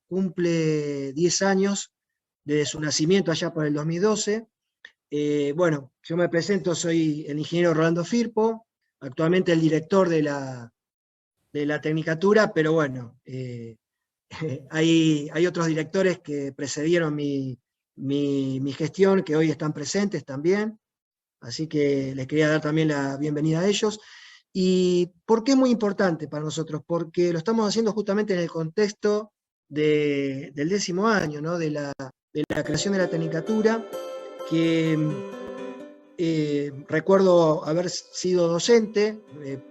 cumple 10 años desde su nacimiento allá por el 2012. Bueno, yo me presento, soy el ingeniero Rolando Firpo, actualmente el director de la Tecnicatura, pero bueno, hay otros directores que precedieron mi gestión, que hoy están presentes también, así que les quería dar también la bienvenida a ellos. ¿Y por qué es muy importante para nosotros? Porque lo estamos haciendo justamente en el contexto del 10º año, ¿no? de la creación de la Tecnicatura, que recuerdo haber sido docente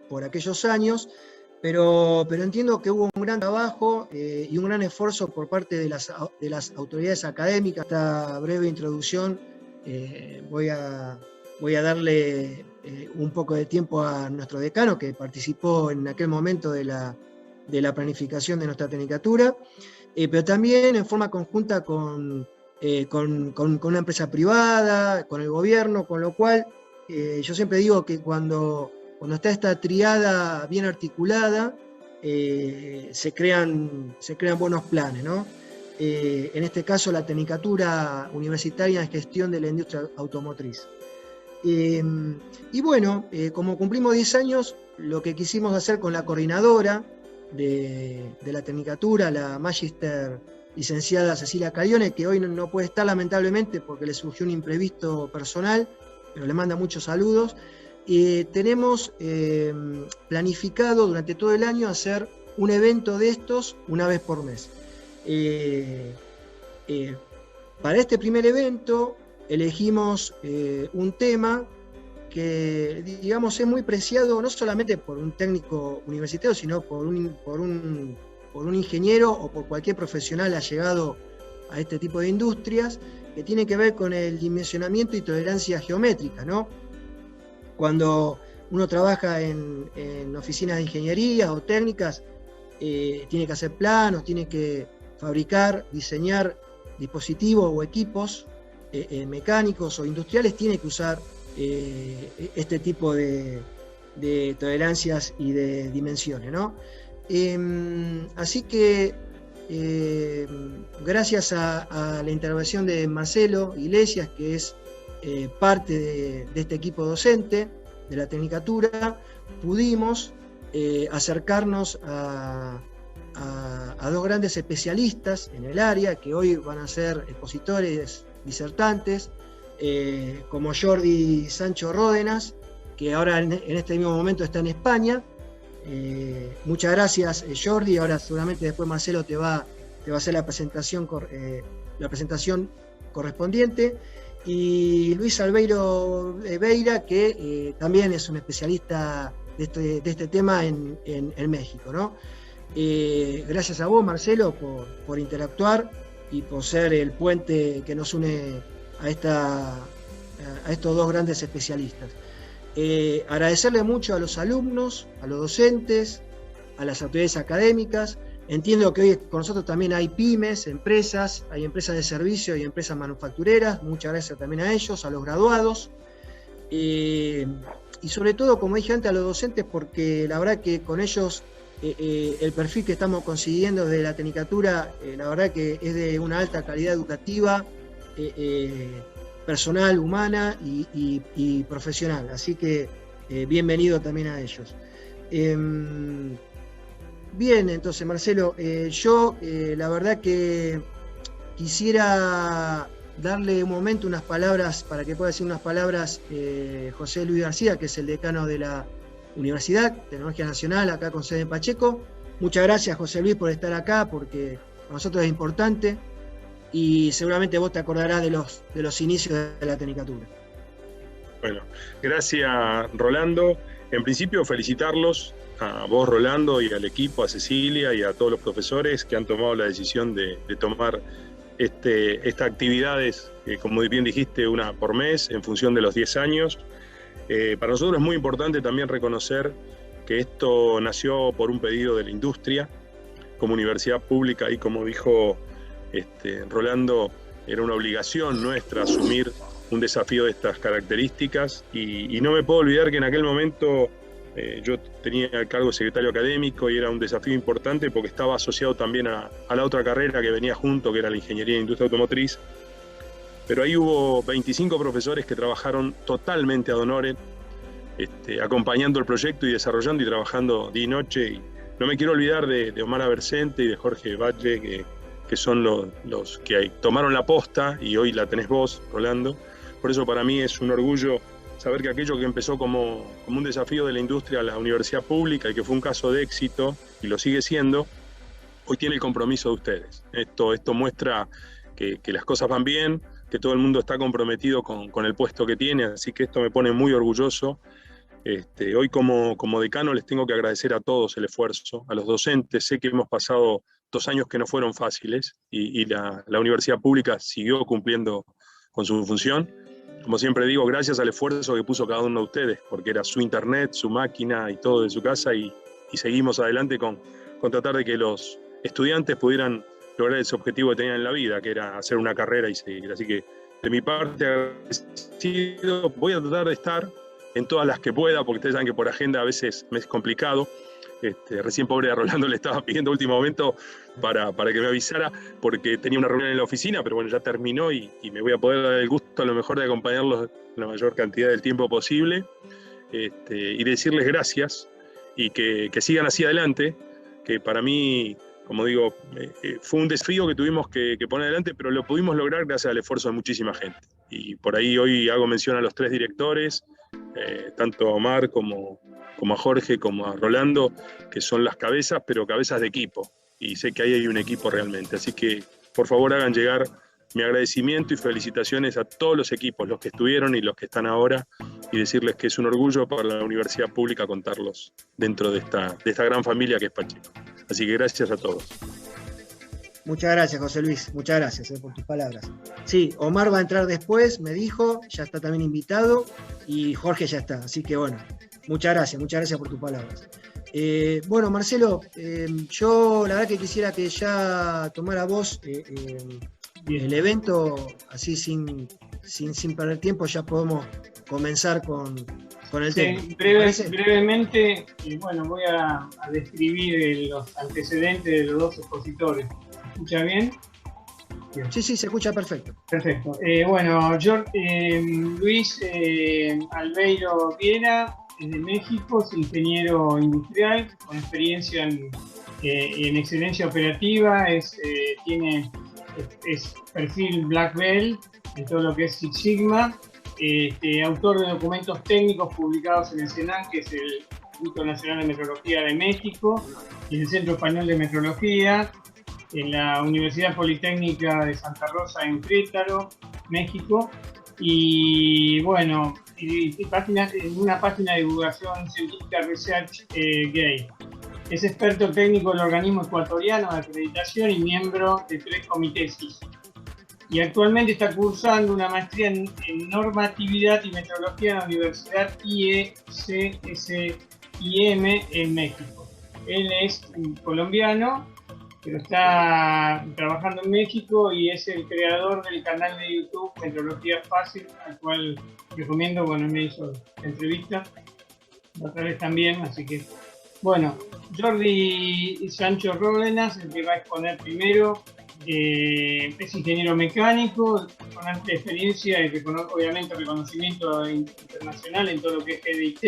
por aquellos años, pero entiendo que hubo un gran trabajo y un gran esfuerzo por parte de las autoridades académicas. Esta breve introducción voy a darle un poco de tiempo a nuestro decano, que participó en aquel momento de la planificación de nuestra Tecnicatura, pero también en forma conjunta con una empresa privada, con el gobierno, con lo cual yo siempre digo que cuando está esta triada bien articulada, se crean buenos planes, ¿no? En este caso, la Tecnicatura Universitaria en Gestión de la Industria Automotriz. Y bueno, como cumplimos 10 años, lo que quisimos hacer con la coordinadora de la Tecnicatura, la Magister licenciada Cecilia Calione, que hoy no puede estar lamentablemente porque le surgió un imprevisto personal, pero le manda muchos saludos. Tenemos planificado durante todo el año hacer un evento de estos una vez por mes. Para este primer evento elegimos un tema que, digamos, es muy preciado no solamente por un técnico universitario, sino por un ingeniero o por cualquier profesional allegado a este tipo de industrias, que tiene que ver con el dimensionamiento y tolerancia geométrica, ¿no? Cuando uno trabaja en oficinas de ingeniería o técnicas, tiene que hacer planos, tiene que fabricar, diseñar dispositivos o equipos mecánicos o industriales, tiene que usar este tipo de tolerancias y de dimensiones, ¿no? Así que gracias a la intervención de Marcelo Iglesias, que es parte de este equipo docente de la Tecnicatura, pudimos acercarnos a dos grandes especialistas en el área, que hoy van a ser expositores disertantes, como Jordi Sancho Ródenas, que ahora en este mismo momento está en España. Muchas gracias, Jordi. Ahora seguramente después Marcelo te va a hacer la presentación correspondiente. Y Luis Albeiro Beira, que también es un especialista de este tema en México, ¿no? Gracias a vos, Marcelo, por interactuar y por ser el puente que nos une a estos dos grandes especialistas. Agradecerle mucho a los alumnos, a los docentes, a las autoridades académicas. Entiendo que hoy con nosotros también hay pymes, empresas, hay empresas de servicio y empresas manufactureras. Muchas gracias también a ellos, a los graduados. Y sobre todo, como dije antes, a los docentes, porque la verdad que con ellos el perfil que estamos consiguiendo desde la Tecnicatura, la verdad que es de una alta calidad educativa, personal, humana y profesional. Así que bienvenido también a ellos. Bien, entonces, Marcelo, yo la verdad que quisiera darle un momento unas palabras, para que pueda decir unas palabras José Luis García, que es el decano de la Universidad Tecnológica Nacional, acá con sede en Pacheco. Muchas gracias, José Luis, por estar acá, porque para nosotros es importante, y seguramente vos te acordarás de los inicios de la Tecnicatura. Bueno, gracias, Rolando. En principio, felicitarlos a vos, Rolando, y al equipo, a Cecilia y a todos los profesores que han tomado la decisión de tomar estas actividades, como bien dijiste, una por mes, en función de los 10 años. Para nosotros es muy importante también reconocer que esto nació por un pedido de la industria. Como universidad pública, y como dijo Rolando, era una obligación nuestra asumir un desafío de estas características, y no me puedo olvidar que en aquel momento Yo tenía el cargo de secretario académico y era un desafío importante porque estaba asociado también a la otra carrera que venía junto, que era la Ingeniería de Industria Automotriz. Pero ahí hubo 25 profesores que trabajaron totalmente ad honorem, acompañando el proyecto y desarrollando y trabajando día y noche. Y no me quiero olvidar de Omar Abercente y de Jorge Valle, que son los que tomaron la posta y hoy la tenés vos, Rolando. Por eso para mí es un orgullo saber que aquello que empezó como un desafío de la industria a la universidad pública y que fue un caso de éxito y lo sigue siendo, hoy tiene el compromiso de ustedes. Esto muestra que las cosas van bien, que todo el mundo está comprometido con el puesto que tiene, así que esto me pone muy orgulloso. Hoy como decano les tengo que agradecer a todos el esfuerzo, a los docentes. Sé que hemos pasado 2 años que no fueron fáciles y la universidad pública siguió cumpliendo con su función. Como siempre digo, gracias al esfuerzo que puso cada uno de ustedes, porque era su internet, su máquina y todo de su casa, y seguimos adelante con tratar de que los estudiantes pudieran lograr ese objetivo que tenían en la vida, que era hacer una carrera y seguir. Así que de mi parte agradecido, voy a tratar de estar en todas las que pueda, porque ustedes saben que por agenda a veces me es complicado. Recién pobre a Rolando le estaba pidiendo último momento para que me avisara, porque tenía una reunión en la oficina, pero bueno, ya terminó y me voy a poder dar el gusto a lo mejor de acompañarlos la mayor cantidad del tiempo posible, y decirles gracias y que sigan así adelante, que para mí, como digo, fue un desafío que tuvimos que poner adelante, pero lo pudimos lograr gracias al esfuerzo de muchísima gente. Y por ahí hoy hago mención a los 3 directores, tanto a Omar como a Jorge, como a Rolando, que son las cabezas, pero cabezas de equipo. Y sé que ahí hay un equipo realmente. Así que, por favor, hagan llegar mi agradecimiento y felicitaciones a todos los equipos, los que estuvieron y los que están ahora, y decirles que es un orgullo para la universidad pública contarlos dentro de esta gran familia que es Pacheco. Así que gracias a todos. Muchas gracias, José Luis, muchas gracias por tus palabras. Sí, Omar va a entrar después, me dijo, ya está también invitado, y Jorge ya está, así que bueno, muchas gracias por tus palabras. Bueno, Marcelo, yo la verdad que quisiera que ya tomara vos el evento, así sin perder tiempo, ya podemos comenzar con el tema. Brevemente, bueno, voy a describir los antecedentes de los 2 expositores. ¿Se escucha bien? Bien. Sí, se escucha perfecto. Perfecto. Bueno, Luis Albeiro Viera, es de México, es ingeniero industrial, con experiencia en excelencia operativa, tiene perfil Black Belt en todo lo que es Six Sigma, autor de documentos técnicos publicados en el CENAM, que es el Instituto Nacional de Metrología de México, y en el Centro Español de Metrología, en la Universidad Politécnica de Santa Rosa en Querétaro, México, y bueno, en una página de divulgación científica Research Gate. Es experto técnico del organismo ecuatoriano de acreditación y miembro de 3 comités. Y actualmente está cursando una maestría en normatividad y metrología en la Universidad IECSIM en México. Él es colombiano, pero está trabajando en México y es el creador del canal de YouTube Metrología Fácil, al cual recomiendo. Bueno, me hizo entrevista otra vez también, así que bueno, Jordi Sancho Ródenas, el que va a exponer primero, es ingeniero mecánico con amplia experiencia y obviamente reconocimiento internacional en todo lo que es GDIT,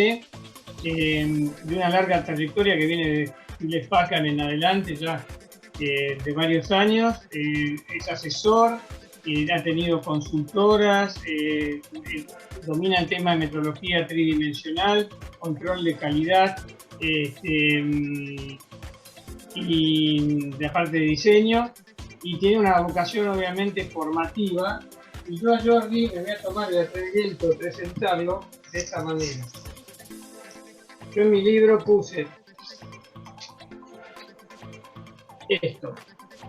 de una larga trayectoria que viene de Hewlett Packard en adelante ya, de varios años. Es asesor, ha tenido consultoras, domina el tema de metrología tridimensional, control de calidad y de parte de diseño, y tiene una vocación obviamente formativa. Y yo a Jordi me voy a tomar el atrevimiento de presentarlo de esta manera. Yo en mi libro puse esto.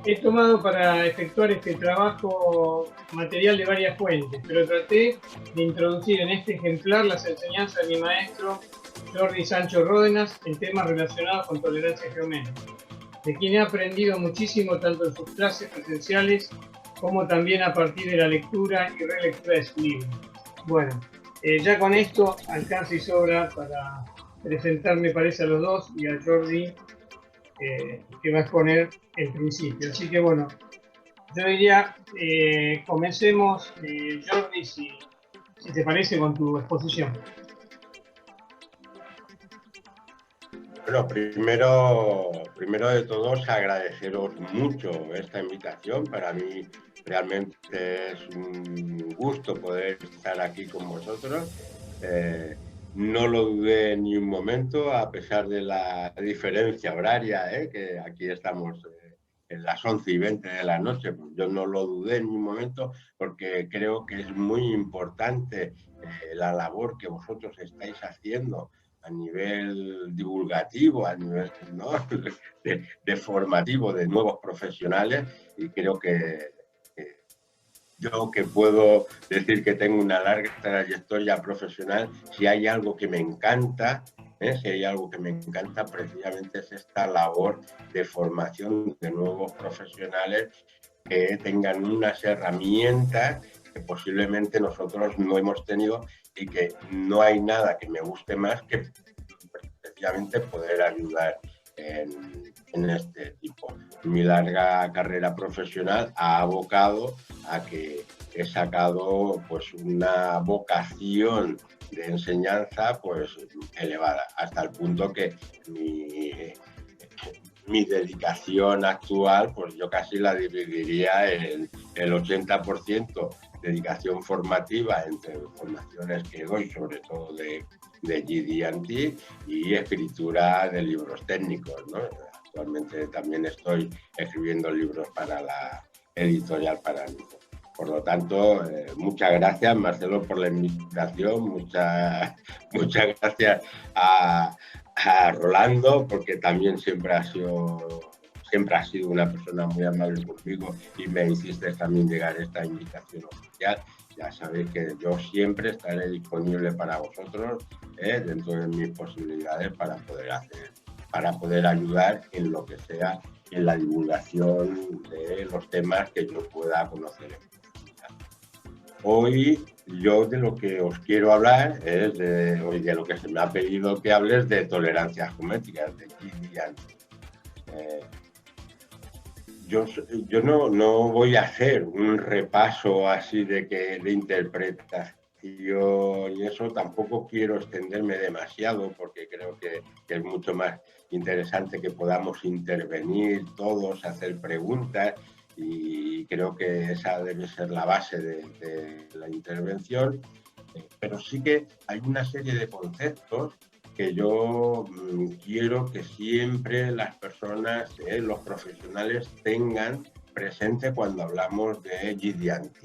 He tomado para efectuar este trabajo material de varias fuentes, pero traté de introducir en este ejemplar las enseñanzas de mi maestro Jordi Sancho Ródenas en temas relacionados con tolerancia geométrica, de quien he aprendido muchísimo tanto en sus clases presenciales como también a partir de la lectura y relectura de su libro. Bueno, ya con esto alcanza y sobra presentar, me parece, a los dos y a Jordi, que va a exponer el principio. Así que bueno, yo diría, comencemos, Jordi, si te parece, con tu exposición. Bueno, primero de todos, agradeceros mucho esta invitación. Para mí realmente es un gusto poder estar aquí con vosotros. No lo dudé ni un momento, a pesar de la diferencia horaria, que aquí estamos en las 11:20 de la noche. Pues yo no lo dudé ni un momento, porque creo que es muy importante la labor que vosotros estáis haciendo a nivel divulgativo, a nivel, ¿no?, de formativo de nuevos profesionales, y creo que yo, que puedo decir que tengo una larga trayectoria profesional, si hay algo que me encanta, precisamente es esta labor de formación de nuevos profesionales que tengan unas herramientas que posiblemente nosotros no hemos tenido, y que no hay nada que me guste más que precisamente poder ayudar en este tipo. Mi larga carrera profesional ha abocado a que he sacado pues una vocación de enseñanza pues elevada, hasta el punto que mi dedicación actual, pues yo casi la dividiría en el 80% dedicación formativa, entre formaciones que doy, sobre todo de GD&T, y escritura de libros técnicos, ¿no? Actualmente también estoy escribiendo libros para la editorial Paradiso. Por lo tanto, muchas gracias, Marcelo, por la invitación. Muchas gracias a Rolando, porque también siempre ha sido una persona muy amable conmigo, y me hiciste también llegar esta invitación oficial. Ya sabéis que yo siempre estaré disponible para vosotros, dentro de mis posibilidades, para poder ayudar en lo que sea, en la divulgación de los temas que yo pueda conocer. Hoy yo de lo que os quiero hablar es de lo que se me ha pedido que hables, de tolerancias geométricas, de GD&T. Yo no voy a hacer un repaso así de interpretación y eso. Tampoco quiero extenderme demasiado, porque creo que es mucho más interesante que podamos intervenir todos, hacer preguntas, y creo que esa debe ser la base de la intervención. Pero sí que hay una serie de conceptos que yo quiero que siempre las personas, los profesionales, tengan presente cuando hablamos de GD&T.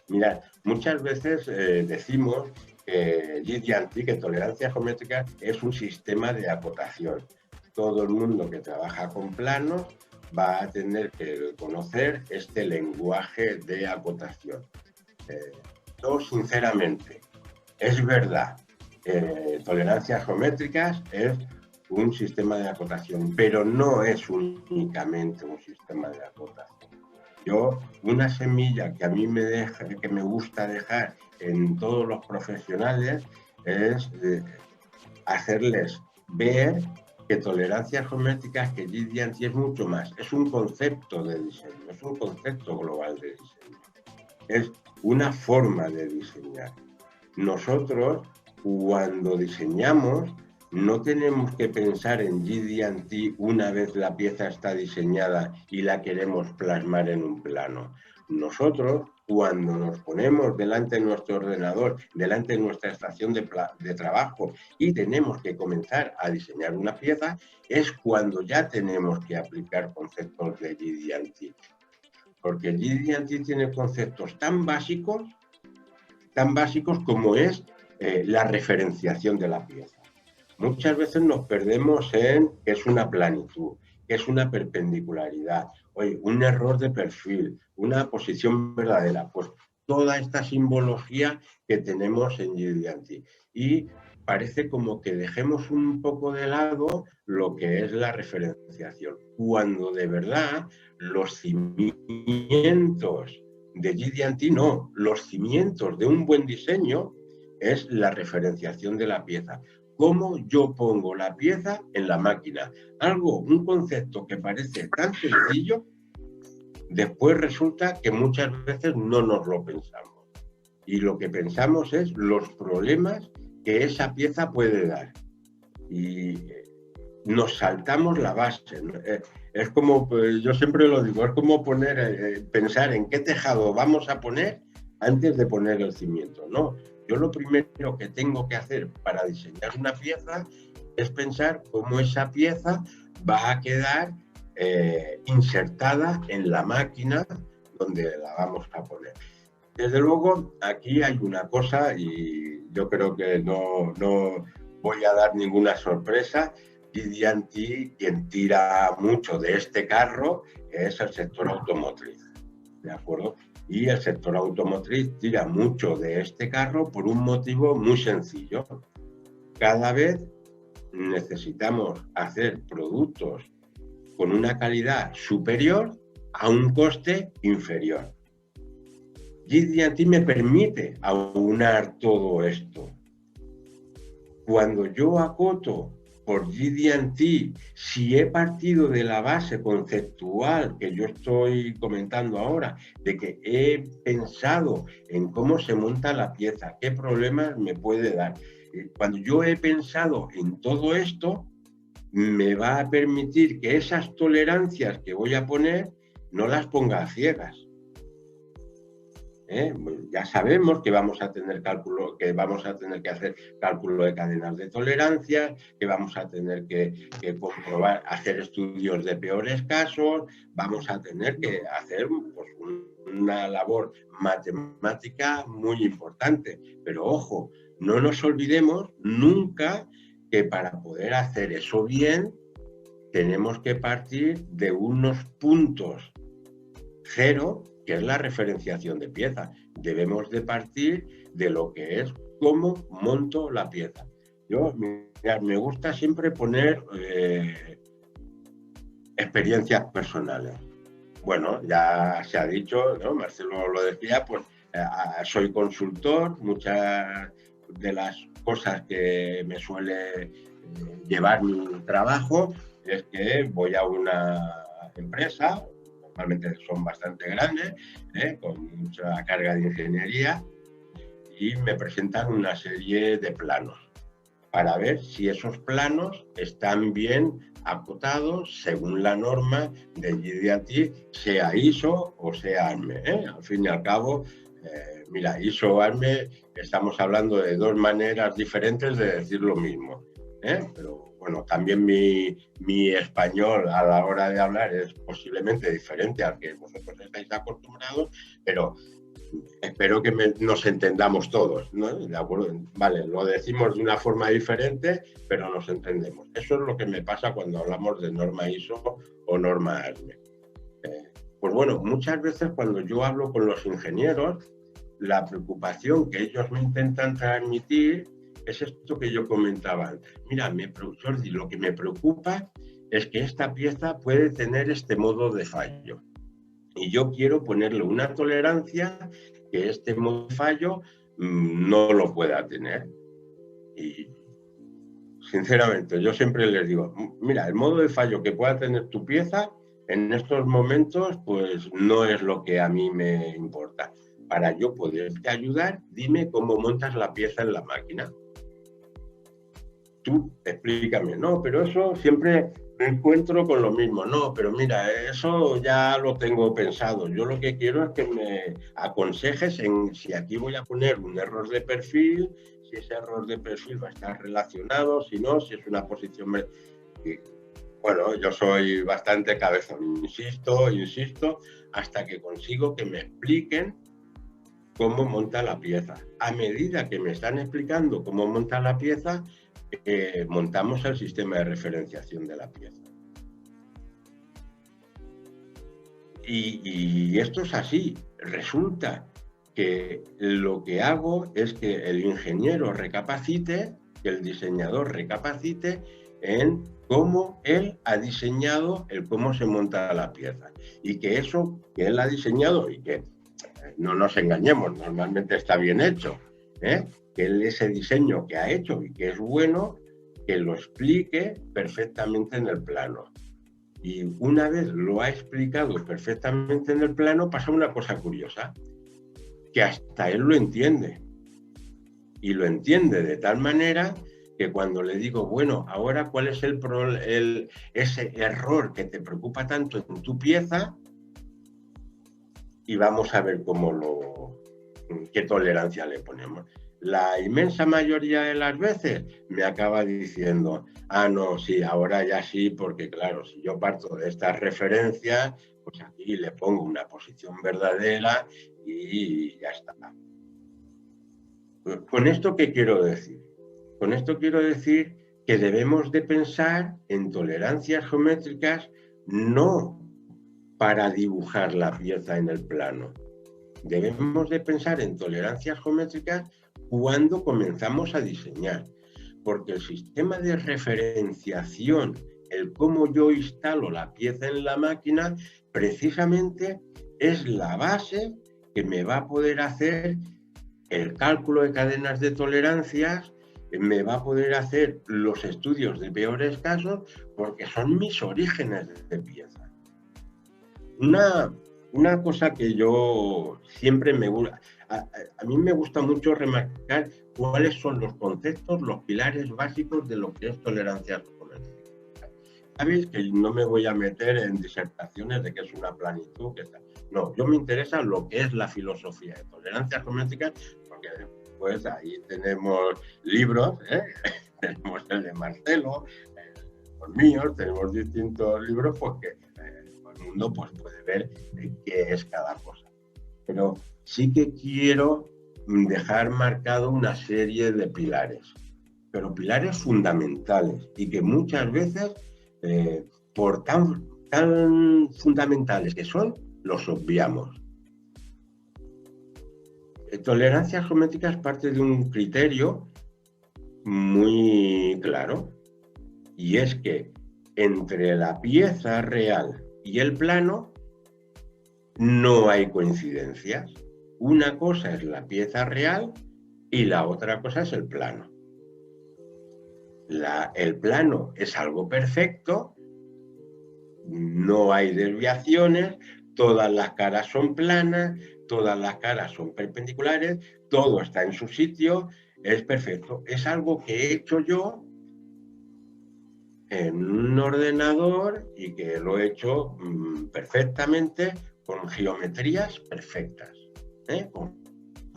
Mirad, muchas veces decimos que GD&T, que tolerancia geométrica, es un sistema de acotación. Todo el mundo que trabaja con planos va a tener que conocer este lenguaje de acotación. Yo, sinceramente, es verdad, tolerancias geométricas es un sistema de acotación, pero no es únicamente un sistema de acotación. Yo, una semilla que a mí que me gusta dejar en todos los profesionales, es hacerles ver que tolerancias geométricas, que GD&T es mucho más. Es un concepto de diseño, es un concepto global de diseño. Es una forma de diseñar. Nosotros, cuando diseñamos, no tenemos que pensar en GD&T una vez la pieza está diseñada y la queremos plasmar en un plano. Nosotros, cuando nos ponemos delante de nuestro ordenador, delante de nuestra estación de trabajo, y tenemos que comenzar a diseñar una pieza, es cuando ya tenemos que aplicar conceptos de GD&T. Porque GD&T tiene conceptos tan básicos como es la referenciación de la pieza. Muchas veces nos perdemos en qué es una planitud, qué es una perpendicularidad, un error de perfil, una posición verdadera. Pues toda esta simbología que tenemos en GD&T. Y parece como que dejemos un poco de lado lo que es la referenciación, cuando de verdad los cimientos de GD&T no, los cimientos de un buen diseño es la referenciación de la pieza. cómo yo pongo la pieza en la máquina. Un concepto que parece tan sencillo, después resulta que muchas veces no nos lo pensamos. Y lo que pensamos es los problemas que esa pieza puede dar. Y nos saltamos la base. Es como, yo siempre lo digo, es como pensar en qué tejado vamos a poner antes de poner el cimiento. No, yo lo primero que tengo que hacer para diseñar una pieza es pensar cómo esa pieza va a quedar insertada en la máquina donde la vamos a poner. Desde luego, aquí hay una cosa, y yo creo que no voy a dar ninguna sorpresa. GD&T, quien tira mucho de este carro, es el sector automotriz, ¿de acuerdo? Y el sector automotriz tira mucho de este carro por un motivo muy sencillo. Cada vez necesitamos hacer productos con una calidad superior a un coste inferior. GD&T me permite aunar todo esto. Cuando yo acoto por GD&T, si he partido de la base conceptual que yo estoy comentando ahora, de que he pensado en cómo se monta la pieza, qué problemas me puede dar. Cuando yo he pensado en todo esto, me va a permitir que esas tolerancias que voy a poner no las ponga a ciegas. Ya sabemos que vamos a tener que hacer cálculo de cadenas de tolerancia, que vamos a tener que comprobar, hacer estudios de peores casos, vamos a tener que hacer pues, una labor matemática muy importante. Pero ojo, no nos olvidemos nunca que para poder hacer eso bien tenemos que partir de unos puntos cero, que es la referenciación de pieza. Debemos de partir de lo que es cómo monto la pieza. Me gusta siempre poner experiencias personales. Bueno, ya se ha dicho, ¿no? Marcelo lo decía, pues soy consultor. Muchas de las cosas que me suele llevar mi trabajo es que voy a una empresa, normalmente son bastante grandes, con mucha carga de ingeniería, y me presentan una serie de planos para ver si esos planos están bien acotados según la norma de GD&T, sea ISO o sea ARME. Al fin y al cabo, mira, ISO o ARME, estamos hablando de dos maneras diferentes de decir lo mismo, pero bueno, también mi español a la hora de hablar es posiblemente diferente al que vosotros estáis acostumbrados, pero espero que nos entendamos todos, ¿no? ¿De acuerdo? Vale, lo decimos de una forma diferente, pero nos entendemos. Eso es lo que me pasa cuando hablamos de norma ISO o norma ARME. Pues bueno, muchas veces cuando yo hablo con los ingenieros, la preocupación que ellos me intentan transmitir es esto que yo comentaba antes. Mira, Jordi, lo que me preocupa es que esta pieza puede tener este modo de fallo. Y yo quiero ponerle una tolerancia que este modo de fallo no lo pueda tener. Y sinceramente, yo siempre les digo, mira, el modo de fallo que pueda tener tu pieza en estos momentos, pues no es lo que a mí me importa. Para yo poderte ayudar, dime cómo montas la pieza en la máquina. Tú explícame, no, pero eso siempre me encuentro con lo mismo. No, pero mira, eso ya lo tengo pensado. Yo lo que quiero es que me aconsejes en si aquí voy a poner un error de perfil, si ese error de perfil va a estar relacionado, si no, si es una posición... Bueno, yo soy bastante cabezón, insisto, hasta que consigo que me expliquen cómo monta la pieza. A medida que me están explicando cómo monta la pieza, montamos el sistema de referenciación de la pieza. Y esto es así. Resulta que lo que hago es que el ingeniero recapacite, que el diseñador recapacite en cómo él ha diseñado el cómo se monta la pieza. Y que eso que él ha diseñado, y que no nos engañemos, normalmente está bien hecho, que ese diseño que ha hecho y que es bueno, que lo explique perfectamente en el plano. Y una vez lo ha explicado perfectamente en el plano, pasa una cosa curiosa, que hasta él lo entiende. Y lo entiende de tal manera que cuando le digo, bueno, ahora cuál es ese error que te preocupa tanto en tu pieza, y vamos a ver qué tolerancia le ponemos. La inmensa mayoría de las veces me acaba diciendo, ah, no, sí, ahora ya sí, porque claro, si yo parto de estas referencias, pues aquí le pongo una posición verdadera y ya está. ¿Con esto qué quiero decir? Con esto quiero decir que debemos de pensar en tolerancias geométricas no para dibujar la pieza en el plano. Debemos de pensar en tolerancias geométricas cuando comenzamos a diseñar, porque el sistema de referenciación, el cómo yo instalo la pieza en la máquina, precisamente es la base que me va a poder hacer el cálculo de cadenas de tolerancias, me va a poder hacer los estudios de peores casos, porque son mis orígenes de pieza. Una cosa que yo siempre me gusta, a mí me gusta mucho remarcar cuáles son los conceptos, los pilares básicos de lo que es tolerancia geométrica. Sabéis que no me voy a meter en disertaciones de qué es una planitud, qué tal. No, yo me interesa lo que es la filosofía de tolerancia geométrica, porque después ahí tenemos libros, tenemos el de Marcelo, los míos, tenemos distintos libros, pues que todo el mundo pues, puede ver qué es cada cosa. Pero sí que quiero dejar marcado una serie de pilares, pero pilares fundamentales y que muchas veces, por tan fundamentales que son, los obviamos. Tolerancia geométrica es parte de un criterio muy claro, y es que entre la pieza real y el plano no hay coincidencias. Una cosa es la pieza real y la otra cosa es el plano. El plano es algo perfecto, no hay desviaciones, todas las caras son planas, todas las caras son perpendiculares, todo está en su sitio, es perfecto. Es algo que he hecho yo en un ordenador y que lo he hecho perfectamente con geometrías perfectas, con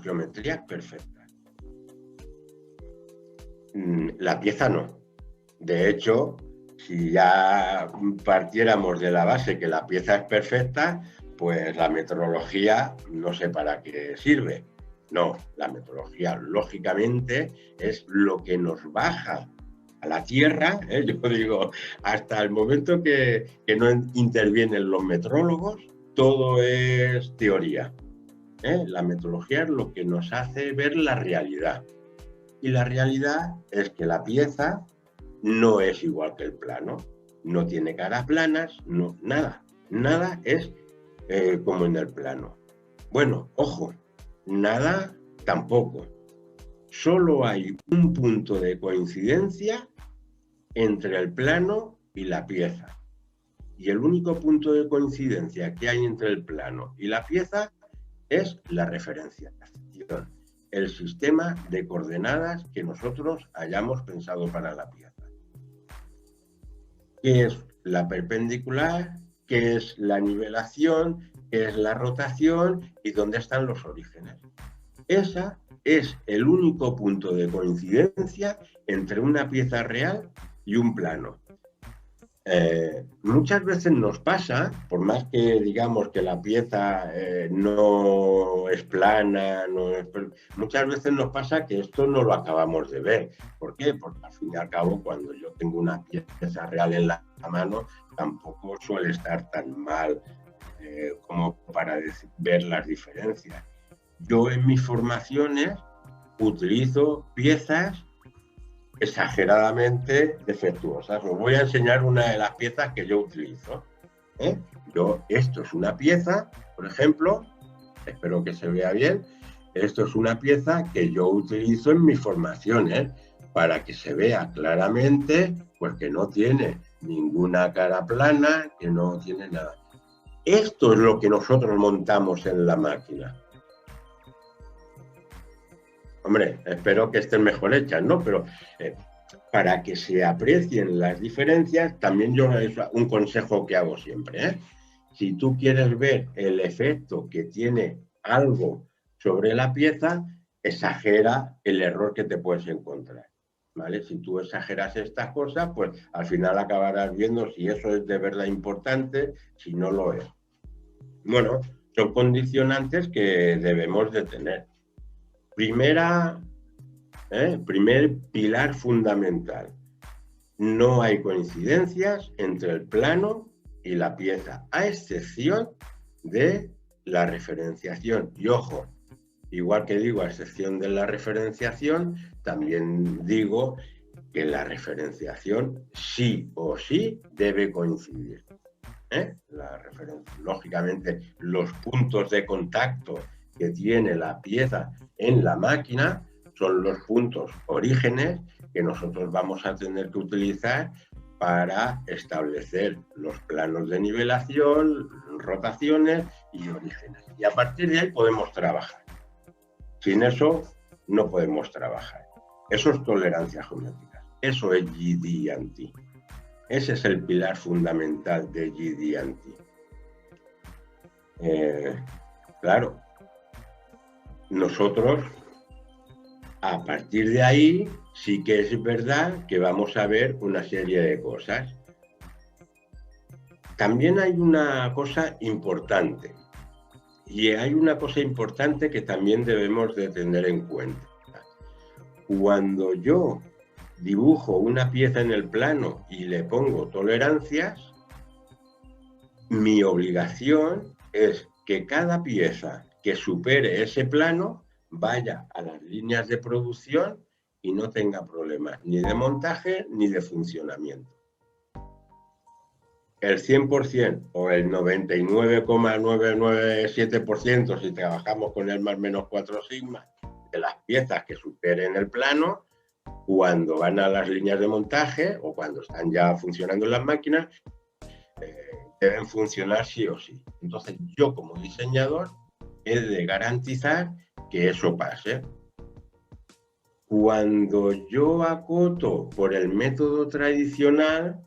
geometrías perfectas. La pieza no. De hecho, si ya partiéramos de la base que la pieza es perfecta, pues la metrología no sé para qué sirve. No, la metrología, lógicamente, es lo que nos baja a la Tierra. Yo digo, hasta el momento que no intervienen los metrólogos, todo es teoría. La metrología es lo que nos hace ver la realidad. Y la realidad es que la pieza no es igual que el plano, no tiene caras planas, no, nada es como en el plano. Bueno, ojo, nada tampoco. Solo hay un punto de coincidencia entre el plano y la pieza. Y el único punto de coincidencia que hay entre el plano y la pieza es la referenciación, el sistema de coordenadas que nosotros hayamos pensado para la pieza. ¿Qué es la perpendicular? ¿Qué es la nivelación? ¿Qué es la rotación? ¿Y dónde están los orígenes? Ese es el único punto de coincidencia entre una pieza real y un plano. Muchas veces nos pasa, por más que digamos que la pieza no es plana, muchas veces nos pasa que esto no lo acabamos de ver. ¿Por qué? Porque al fin y al cabo, cuando yo tengo una pieza real en la mano, tampoco suele estar tan mal como para ver las diferencias. Yo en mis formaciones utilizo piezas exageradamente defectuosas. Os voy a enseñar una de las piezas que yo utilizo. Esto es una pieza, por ejemplo, espero que se vea bien, esto es una pieza que yo utilizo en mis formaciones. para que se vea claramente pues que no tiene ninguna cara plana, que no tiene nada. Esto es lo que nosotros montamos en la máquina. Hombre, espero que estén mejor hechas, ¿no? Pero para que se aprecien las diferencias, también yo es un consejo que hago siempre, ¿eh? Si tú quieres ver el efecto que tiene algo sobre la pieza, exagera el error que te puedes encontrar, ¿vale? Si tú exageras estas cosas, pues al final acabarás viendo si eso es de verdad importante, si no lo es. Bueno, son condicionantes que debemos de tener. Primer pilar fundamental. No hay coincidencias entre el plano y la pieza, a excepción de la referenciación. Y ojo, igual que digo a excepción de la referenciación, también digo que la referenciación sí o sí debe coincidir. Lógicamente, los puntos de contacto que tiene la pieza en la máquina son los puntos orígenes que nosotros vamos a tener que utilizar para establecer los planos de nivelación, rotaciones y orígenes. Y a partir de ahí podemos trabajar. Sin eso no podemos trabajar. Eso es tolerancia geométrica. Eso es GD&T. Ese es el pilar fundamental de GD&T. Claro, nosotros, a partir de ahí, sí que es verdad que vamos a ver una serie de cosas. También hay una cosa importante, y hay una cosa importante que también debemos de tener en cuenta. Cuando yo dibujo una pieza en el plano y le pongo tolerancias, mi obligación es que cada pieza que supere ese plano vaya a las líneas de producción y no tenga problemas ni de montaje ni de funcionamiento. El 100% o el 99,997%, si trabajamos con el más menos 4 sigma, de las piezas que superen el plano, cuando van a las líneas de montaje o cuando están ya funcionando en las máquinas, deben funcionar sí o sí. Entonces, yo como diseñador he de garantizar que eso pase. Cuando yo acoto por el método tradicional,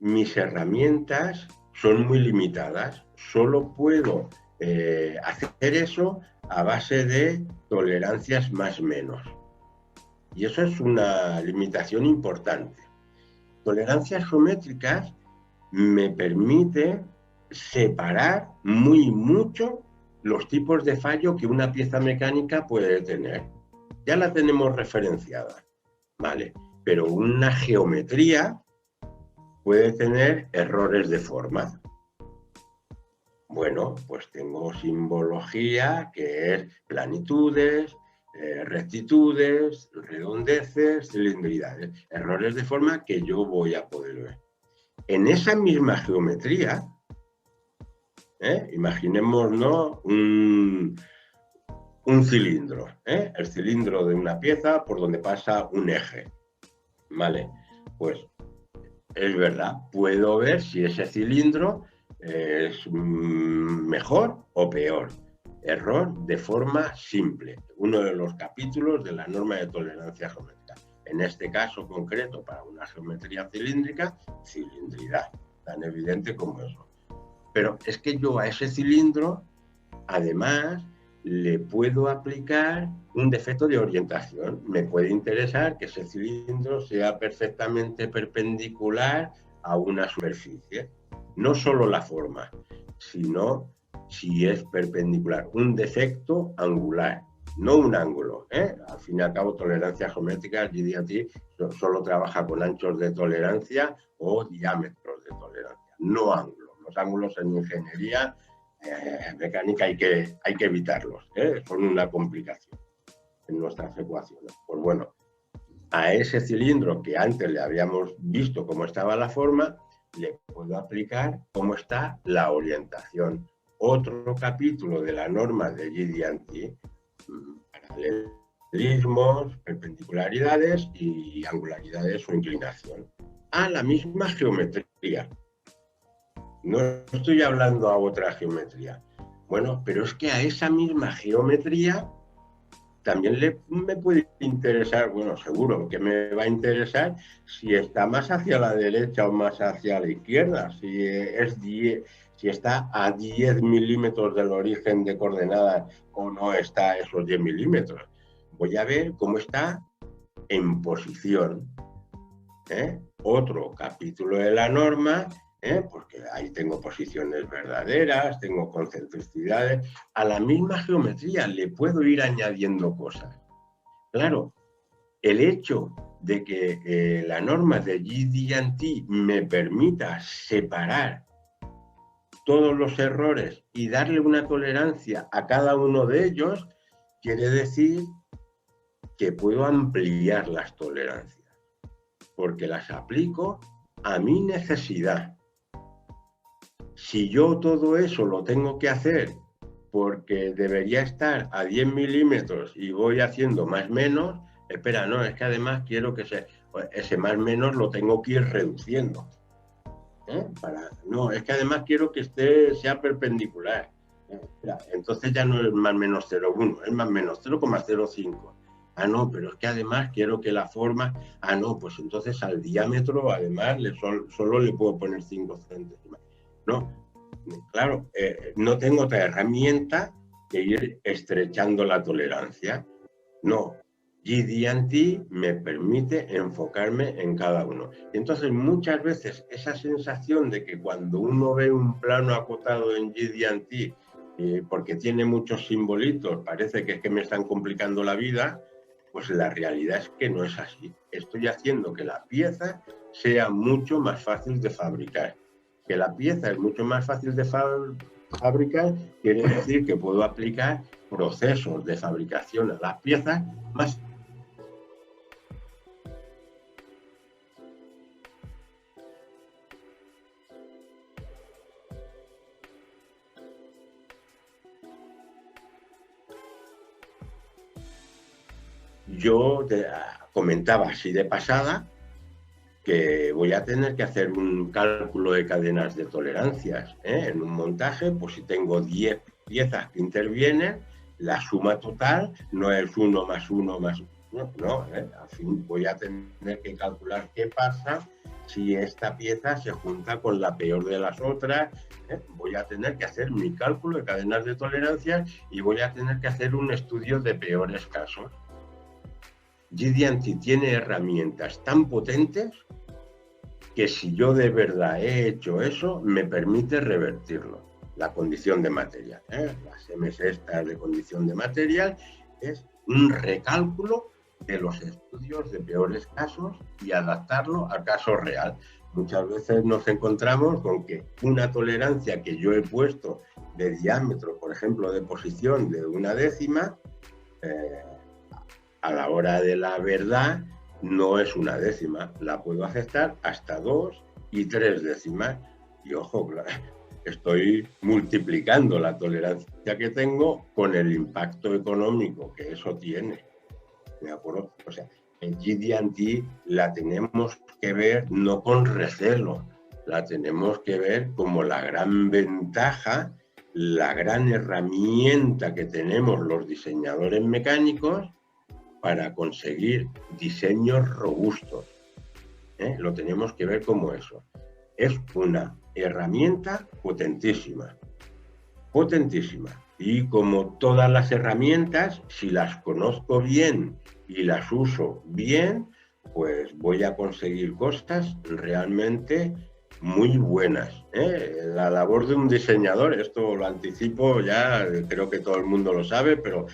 mis herramientas son muy limitadas. Solo puedo hacer eso a base de tolerancias más menos. Y eso es una limitación importante. Tolerancias geométricas me permite separar mucho los tipos de fallo que una pieza mecánica puede tener. Ya la tenemos referenciada, ¿vale? Pero una geometría puede tener errores de forma. Bueno, pues tengo simbología que es planitudes, rectitudes, redondeces, cilindridades, errores de forma que yo voy a poder ver. En esa misma geometría, imaginémonos un cilindro, el cilindro de una pieza por donde pasa un eje, ¿vale? Pues es verdad, puedo ver si ese cilindro es mejor o peor. Error de forma simple, uno de los capítulos de la norma de tolerancia geométrica. En este caso concreto, para una geometría cilíndrica, cilindridad, tan evidente como eso. Pero es que yo a ese cilindro, además, le puedo aplicar un defecto de orientación. Me puede interesar que ese cilindro sea perfectamente perpendicular a una superficie. No solo la forma, sino si es perpendicular. Un defecto angular, no un ángulo. Al fin y al cabo, tolerancia geométrica, GD&T solo trabaja con anchos de tolerancia o diámetros de tolerancia, no ángulos. Los ángulos en ingeniería mecánica hay que evitarlos, son una complicación en nuestras ecuaciones. Pues bueno, a ese cilindro que antes le habíamos visto cómo estaba la forma, le puedo aplicar cómo está la orientación. Otro capítulo de la norma de GD&T, paralelo paralelismos, perpendicularidades y angularidades o inclinación a la misma geometría. No estoy hablando a otra geometría. Bueno, pero es que a esa misma geometría también me puede interesar, bueno, seguro que me va a interesar si está más hacia la derecha o más hacia la izquierda, si está a 10 milímetros del origen de coordenadas o no está a esos 10 milímetros. Voy a ver cómo está en posición. Otro capítulo de la norma, porque ahí tengo posiciones verdaderas, tengo concentricidades. A la misma geometría le puedo ir añadiendo cosas. Claro, el hecho de que la norma de GD&T me permita separar todos los errores y darle una tolerancia a cada uno de ellos, quiere decir que puedo ampliar las tolerancias, porque las aplico a mi necesidad. Si yo todo eso lo tengo que hacer porque debería estar a 10 milímetros y voy haciendo más menos, espera, no, es que además quiero que ese más menos lo tengo que ir reduciendo. No, es que además quiero que sea perpendicular. Espera, entonces ya no es más menos 0,1, es más menos 0,05. Ah, no, pero es que además quiero que la forma... Ah, no, pues entonces al diámetro además solo le puedo poner 5 céntimos. No, claro, no tengo otra herramienta que ir estrechando la tolerancia. No, GD&T me permite enfocarme en cada uno. Y entonces muchas veces esa sensación de que cuando uno ve un plano acotado en GD&T, porque tiene muchos simbolitos, parece que es que me están complicando la vida, pues la realidad es que no es así. Estoy haciendo que la pieza sea mucho más fácil de fabricar. Que la pieza es mucho más fácil de fabricar quiere decir que puedo aplicar procesos de fabricación a las piezas más. Yo comentaba así de pasada que voy a tener que hacer un cálculo de cadenas de tolerancias en un montaje, pues si tengo 10 piezas que intervienen, la suma total no es 1 más 1 más 1, no, al fin voy a tener que calcular qué pasa si esta pieza se junta con la peor de las otras. Voy a tener que hacer mi cálculo de cadenas de tolerancias y voy a tener que hacer un estudio de peores casos. GD&T tiene herramientas tan potentes que si yo de verdad he hecho eso, me permite revertirlo. La condición de material, las M's estas de condición de material, es un recálculo de los estudios de peores casos y adaptarlo al caso real. Muchas veces nos encontramos con que una tolerancia que yo he puesto de diámetro, por ejemplo, de posición de 1/10, a la hora de la verdad no es 1/10, la puedo aceptar hasta 2 y 3 décimas. Y ojo, estoy multiplicando la tolerancia que tengo con el impacto económico que eso tiene. ¿De acuerdo? O sea, en GD&T la tenemos que ver no con recelo, la tenemos que ver como la gran ventaja, la gran herramienta que tenemos los diseñadores mecánicos para conseguir diseños robustos. Lo tenemos que ver como eso. Es una herramienta potentísima, potentísima. Y como todas las herramientas, si las conozco bien y las uso bien, pues voy a conseguir cosas realmente muy buenas. La labor de un diseñador, esto lo anticipo ya, creo que todo el mundo lo sabe, pero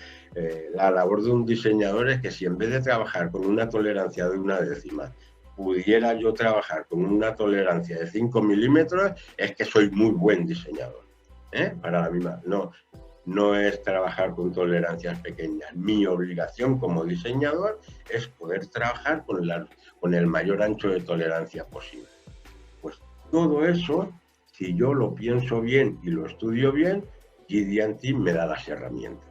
la labor de un diseñador es que si en vez de trabajar con una tolerancia de 1/10, pudiera yo trabajar con una tolerancia de 5 milímetros, es que soy muy buen diseñador. Para la misma, no es trabajar con tolerancias pequeñas. Mi obligación como diseñador es poder trabajar con el mayor ancho de tolerancia posible. Pues todo eso, si yo lo pienso bien y lo estudio bien, GD&T me da las herramientas.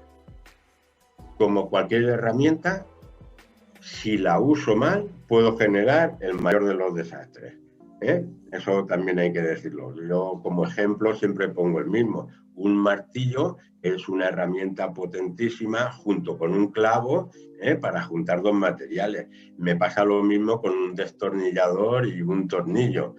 como cualquier herramienta, si la uso mal, puedo generar el mayor de los desastres. Eso también hay que decirlo. Yo, como ejemplo, siempre pongo el mismo. Un martillo es una herramienta potentísima junto con un clavo para juntar dos materiales. Me pasa lo mismo con un destornillador y un tornillo.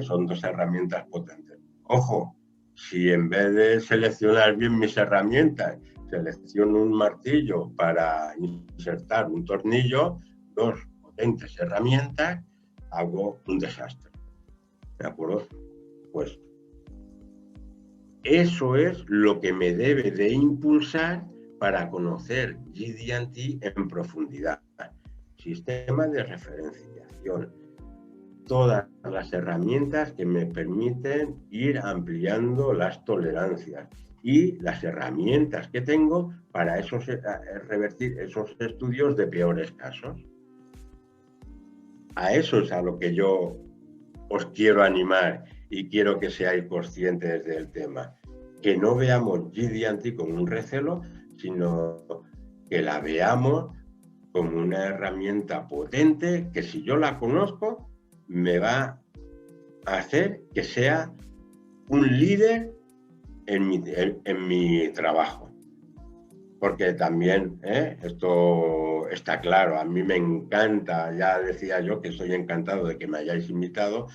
Son dos herramientas potentes. Ojo, si en vez de seleccionar bien mis herramientas, selecciono un martillo para insertar un tornillo, dos potentes herramientas, hago un desastre. ¿De acuerdo? Pues eso es lo que me debe de impulsar para conocer GD&T en profundidad. Sistema de referenciación. Todas las herramientas que me permiten ir ampliando las tolerancias y las herramientas que tengo para revertir esos estudios de peores casos. A eso es a lo que yo os quiero animar y quiero que seáis conscientes del tema. Que no veamos GD&T como un recelo, sino que la veamos como una herramienta potente que, si yo la conozco, me va a hacer que sea un líder en mi trabajo. Porque también, esto está claro, a mí me encanta, ya decía yo que estoy encantado de que me hayáis invitado,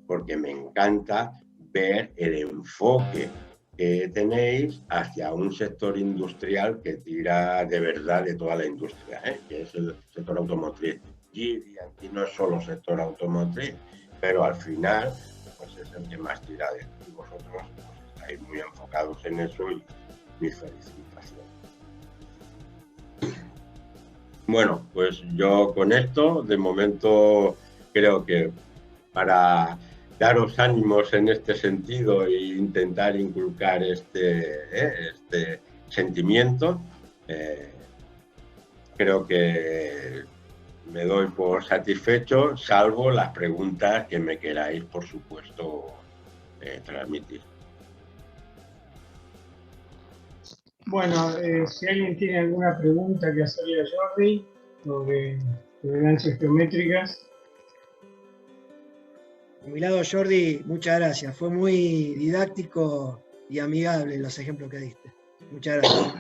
porque me encanta ver el enfoque que tenéis hacia un sector industrial que tira de verdad de toda la industria, que es el sector automotriz. Y aquí no es solo sector automotriz, pero al final pues es el que más tira de. Y vosotros pues, estáis muy enfocados en eso y mis felicitaciones. Bueno, pues yo con esto, de momento, creo que para daros ánimos en este sentido e intentar inculcar este sentimiento, creo que me doy por satisfecho, salvo las preguntas que me queráis, por supuesto, transmitir. Bueno, si alguien tiene alguna pregunta que hacerle a Jordi sobre tolerancias geométricas. Por mi lado, Jordi, muchas gracias. Fue muy didáctico y amigable los ejemplos que diste. Muchas gracias.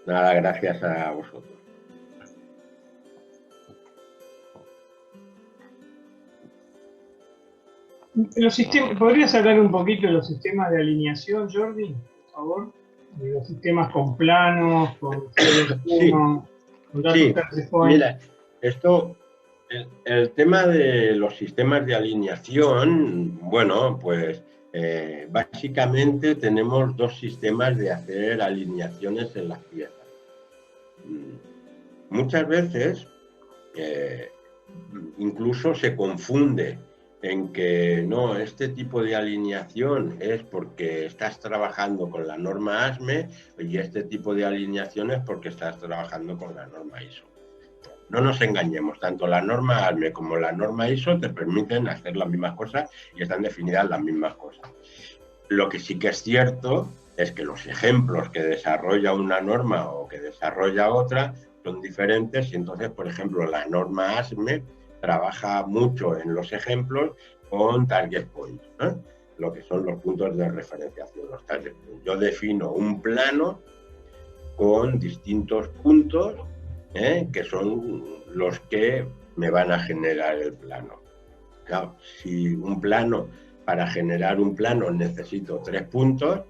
Nada, gracias a vosotros. ¿Podrías hablar un poquito de los sistemas de alineación, Jordi, por favor? De los sistemas con planos, con sí. Con datos Sí. Mira, esto, el tema de los sistemas de alineación, bueno, pues básicamente tenemos dos sistemas de hacer alineaciones en las piezas. Muchas veces incluso se confunde en que no, este tipo de alineación es porque estás trabajando con la norma ASME y este tipo de alineación es porque estás trabajando con la norma ISO. No nos engañemos, tanto la norma ASME como la norma ISO te permiten hacer las mismas cosas y están definidas las mismas cosas. Lo que sí que es cierto es que los ejemplos que desarrolla una norma o que desarrolla otra son diferentes y entonces, por ejemplo, la norma ASME trabaja mucho en los ejemplos con target points, lo que son los puntos de referenciación, los target points. Yo defino un plano con distintos puntos que son los que me van a generar el plano. Claro, si un plano, para generar un plano necesito 3 puntos,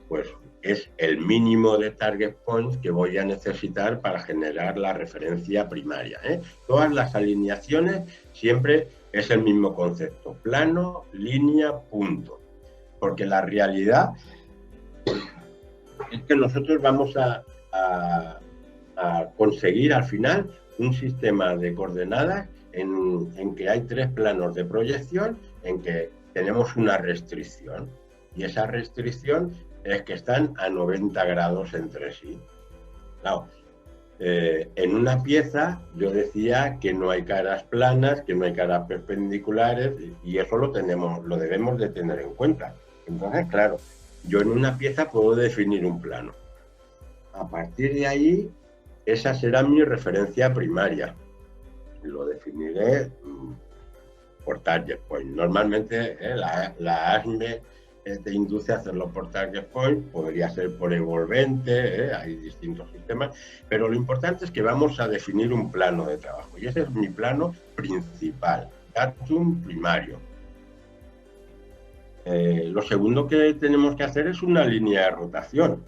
pues es el mínimo de target points que voy a necesitar para generar la referencia primaria. Todas las alineaciones siempre es el mismo concepto, plano, línea, punto. Porque la realidad es que nosotros vamos a conseguir al final un sistema de coordenadas en que hay 3 planos de proyección, en que tenemos una restricción. Y esa restricción es que están a 90 grados entre sí. Claro, en una pieza yo decía que no hay caras planas, que no hay caras perpendiculares, y eso lo debemos de tener en cuenta. Entonces, claro, yo en una pieza puedo definir un plano. A partir de ahí, esa será mi referencia primaria. Lo definiré por target point. Normalmente la ASME te induce a hacerlo por target point, podría ser por envolvente, hay distintos sistemas, pero lo importante es que vamos a definir un plano de trabajo, y ese es mi plano principal, datum primario. Lo segundo que tenemos que hacer es una línea de rotación.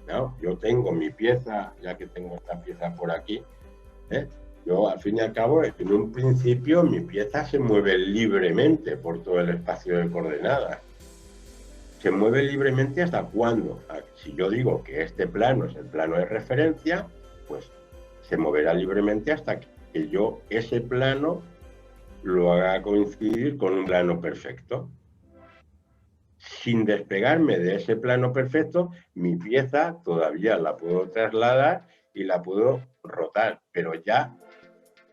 ¿No? Yo tengo mi pieza, ya que tengo esta pieza por aquí, yo al fin y al cabo, en un principio mi pieza se mueve libremente por todo el espacio de coordenadas. ¿Se mueve libremente hasta cuándo? Si yo digo que este plano es el plano de referencia, pues se moverá libremente hasta que yo ese plano lo haga coincidir con un plano perfecto. Sin despegarme de ese plano perfecto, mi pieza todavía la puedo trasladar y la puedo rotar, pero ya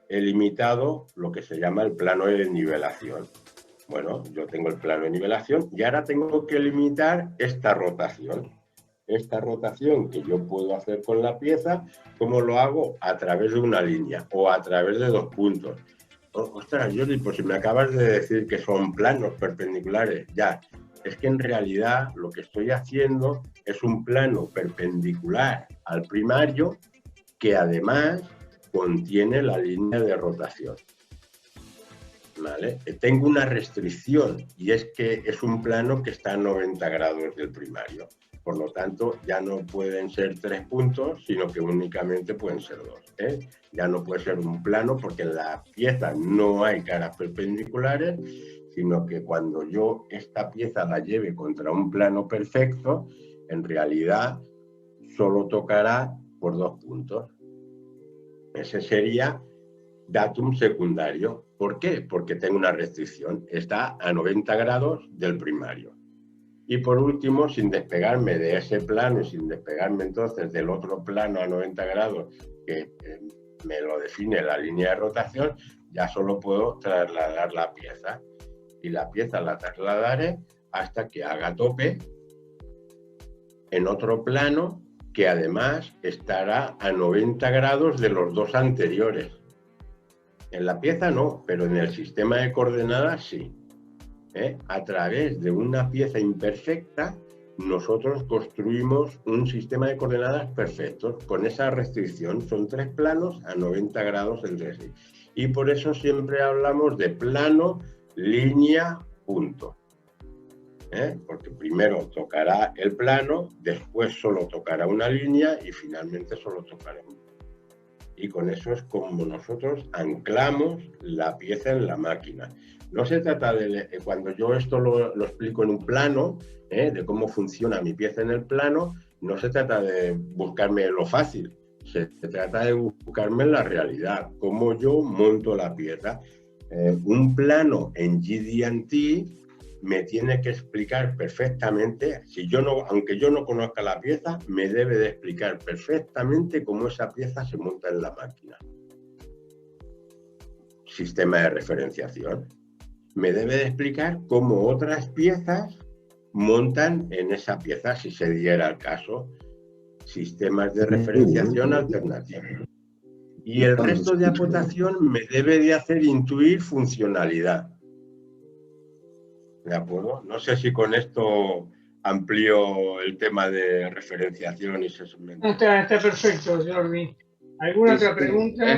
he limitado lo que se llama el plano de nivelación. Bueno, yo tengo el plano de nivelación y ahora tengo que limitar esta rotación. Esta rotación que yo puedo hacer con la pieza, ¿cómo lo hago? A través de una línea o a través de dos puntos. Ostras, Jordi, pues si me acabas de decir que son planos perpendiculares, ya. Es que en realidad lo que estoy haciendo es un plano perpendicular al primario que además contiene la línea de rotación. ¿Vale? Tengo una restricción y es que es un plano que está a 90 grados del primario. Por lo tanto, ya no pueden ser 3 puntos, sino que únicamente pueden ser 2. Ya no puede ser un plano porque en la pieza no hay caras perpendiculares, sino que cuando yo esta pieza la lleve contra un plano perfecto, en realidad solo tocará por 2 puntos. Ese sería datum secundario. ¿Por qué? Porque tengo una restricción. Está a 90 grados del primario. Y por último, sin despegarme de ese plano y sin despegarme entonces del otro plano a 90 grados que me lo define la línea de rotación, ya solo puedo trasladar la pieza. Y la pieza la trasladaré hasta que haga tope en otro plano que además estará a 90 grados de los dos anteriores. En la pieza no, pero en el sistema de coordenadas sí. A través de una pieza imperfecta, nosotros construimos un sistema de coordenadas perfectos. Con esa restricción son 3 planos a 90 grados entre sí. Y por eso siempre hablamos de plano, línea, punto. Porque primero tocará el plano, después solo tocará una línea y finalmente solo tocará un punto. Y con eso es como nosotros anclamos la pieza en la máquina. No se trata de, cuando yo esto lo explico en un plano, de cómo funciona mi pieza en el plano, no se trata de buscarme lo fácil, se trata de buscarme la realidad, cómo yo monto la pieza. Un plano en GD&T me tiene que explicar perfectamente, aunque yo no conozca la pieza, me debe de explicar perfectamente cómo esa pieza se monta en la máquina. Sistema de referenciación. Me debe de explicar cómo otras piezas montan en esa pieza, si se diera el caso. Sistemas de referenciación alternativos. Y el resto de acotación me debe de hacer intuir funcionalidad. ¿De acuerdo? No sé si con esto amplío el tema de referenciación y segmento. Está perfecto, Jordi. ¿Alguna otra pregunta?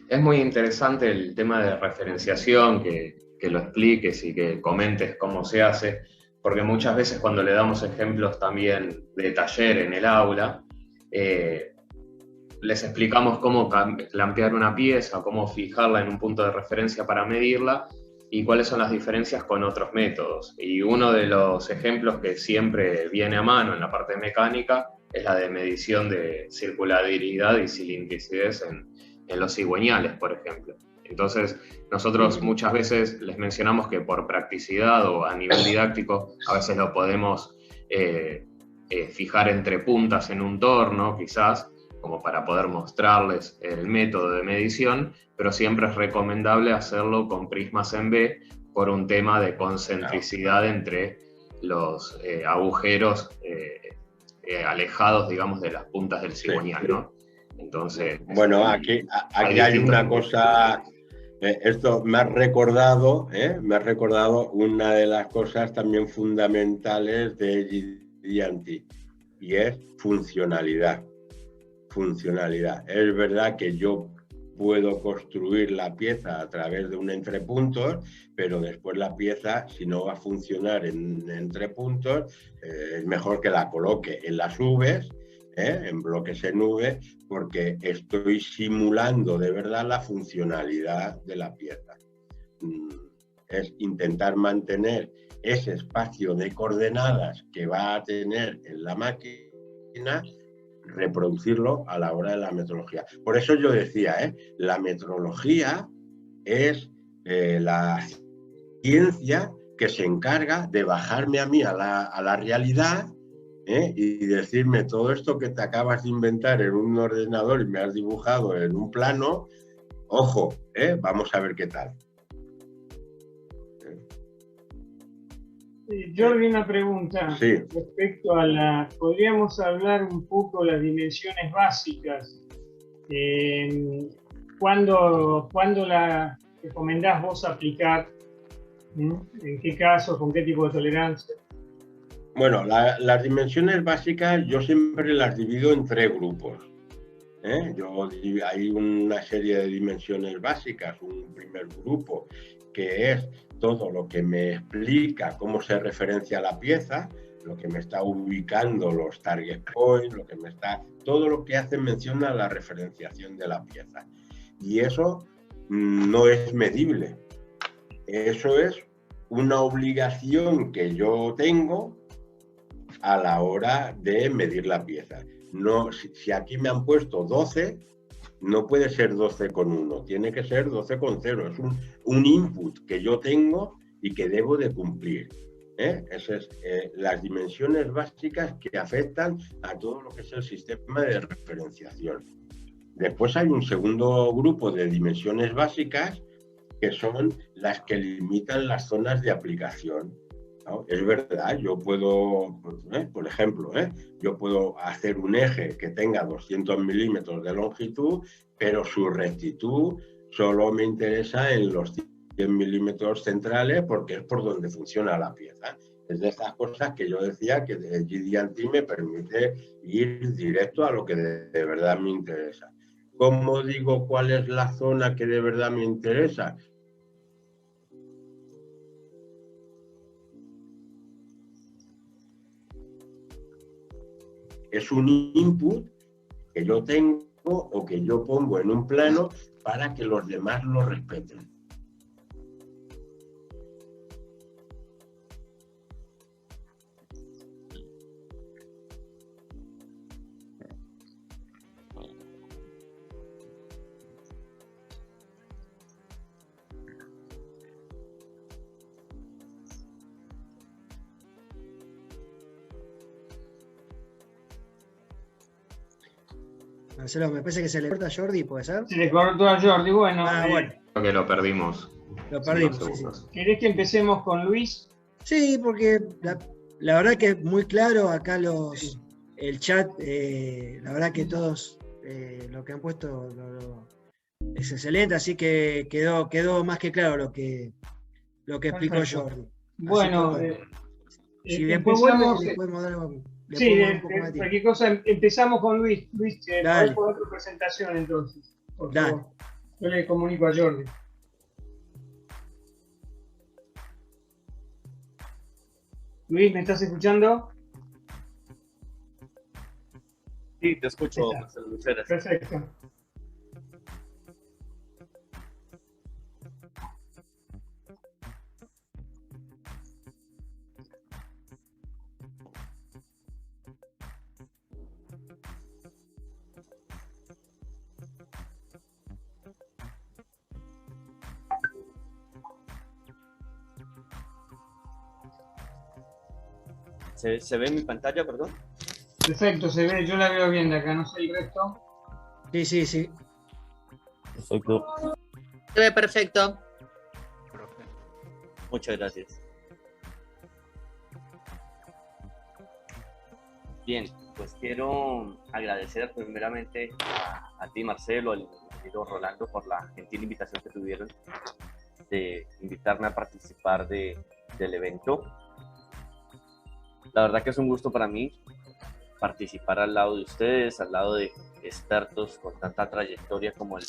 Es muy interesante el tema de referenciación, que lo expliques y que comentes cómo se hace, porque muchas veces cuando le damos ejemplos también de taller en el aula, les explicamos cómo clampear una pieza, cómo fijarla en un punto de referencia para medirla y cuáles son las diferencias con otros métodos. Y uno de los ejemplos que siempre viene a mano en la parte mecánica es la de medición de circularidad y cilindricidad en los cigüeñales, por ejemplo. Entonces, nosotros muchas veces les mencionamos que por practicidad o a nivel didáctico, a veces lo podemos fijar entre puntas en un torno, quizás, como para poder mostrarles el método de medición, pero siempre es recomendable hacerlo con prismas en B por un tema de concentricidad entre los agujeros alejados, digamos, de las puntas del cigüeñal, ¿no? Entonces... Bueno, aquí hay una cosa... esto me ha recordado una de las cosas también fundamentales de GD&T, y es funcionalidad. Funcionalidad. Es verdad que yo puedo construir la pieza a través de un entrepuntos, pero después la pieza, si no va a funcionar en entrepuntos, es mejor que la coloque en las nubes, en bloques en nube, porque estoy simulando de verdad la funcionalidad de la pieza. Es intentar mantener ese espacio de coordenadas que va a tener en la máquina, reproducirlo a la hora de la metrología. Por eso yo decía, la metrología es la ciencia que se encarga de bajarme a mí a la realidad, y decirme todo esto que te acabas de inventar en un ordenador y me has dibujado en un plano, ojo, vamos a ver qué tal. Jordi, una pregunta respecto a podríamos hablar un poco de las dimensiones básicas. ¿Cuándo la recomendás vos aplicar? ¿En qué casos? ¿Con qué tipo de tolerancia? Bueno, las dimensiones básicas yo siempre las divido en 3 grupos. Hay una serie de dimensiones básicas, un primer grupo que es todo lo que me explica cómo se referencia la pieza, lo que me está ubicando los target points, todo lo que hace mención a la referenciación de la pieza. Y eso no es medible. Eso es una obligación que yo tengo a la hora de medir la pieza. No, si aquí me han puesto 12, no puede ser 12,1, tiene que ser 12,0. Es un input que yo tengo y que debo de cumplir. Esas son las dimensiones básicas que afectan a todo lo que es el sistema de referenciación. Después hay un segundo grupo de dimensiones básicas que son las que limitan las zonas de aplicación. ¿No? Es verdad, yo puedo, por ejemplo, yo puedo hacer un eje que tenga 200 milímetros de longitud, pero su rectitud solo me interesa en los 100 milímetros centrales porque es por donde funciona la pieza. Es de estas cosas que yo decía que GD&T me permite ir directo a lo que de verdad me interesa. ¿Cómo digo cuál es la zona que de verdad me interesa? Es un input que yo tengo o que yo pongo en un plano para que los demás lo respeten. Marcelo, me parece que se le corta a Jordi, ¿puede ser? Se le cortó a Jordi, bueno. Bueno. Creo que lo perdimos. Lo perdimos, sí. ¿Querés que empecemos con Luis? Sí, porque la verdad que es muy claro acá el chat, la verdad que todos lo que han puesto es excelente, así que quedó más que claro lo que explicó Jordi. Bueno, si después vuelve, le podemos dar un poco más de tiempo. Cualquier cosa, empezamos con Luis. Luis, dale. por otra presentación entonces. Por dale. favor. Yo le comunico a Jordi. Luis, ¿me estás escuchando? Sí, te escucho, Marcelo Lucera. Perfecto. ¿Se ve mi pantalla, perdón? Perfecto, se ve, yo la veo bien de acá, no sé el resto. Sí. Perfecto. Se ve perfecto. Muchas gracias. Bien, pues quiero agradecer primeramente a ti, Marcelo, al querido Rolando, por la gentil invitación que tuvieron de invitarme a participar del evento. La verdad que es un gusto para mí participar al lado de ustedes, al lado de expertos con tanta trayectoria como el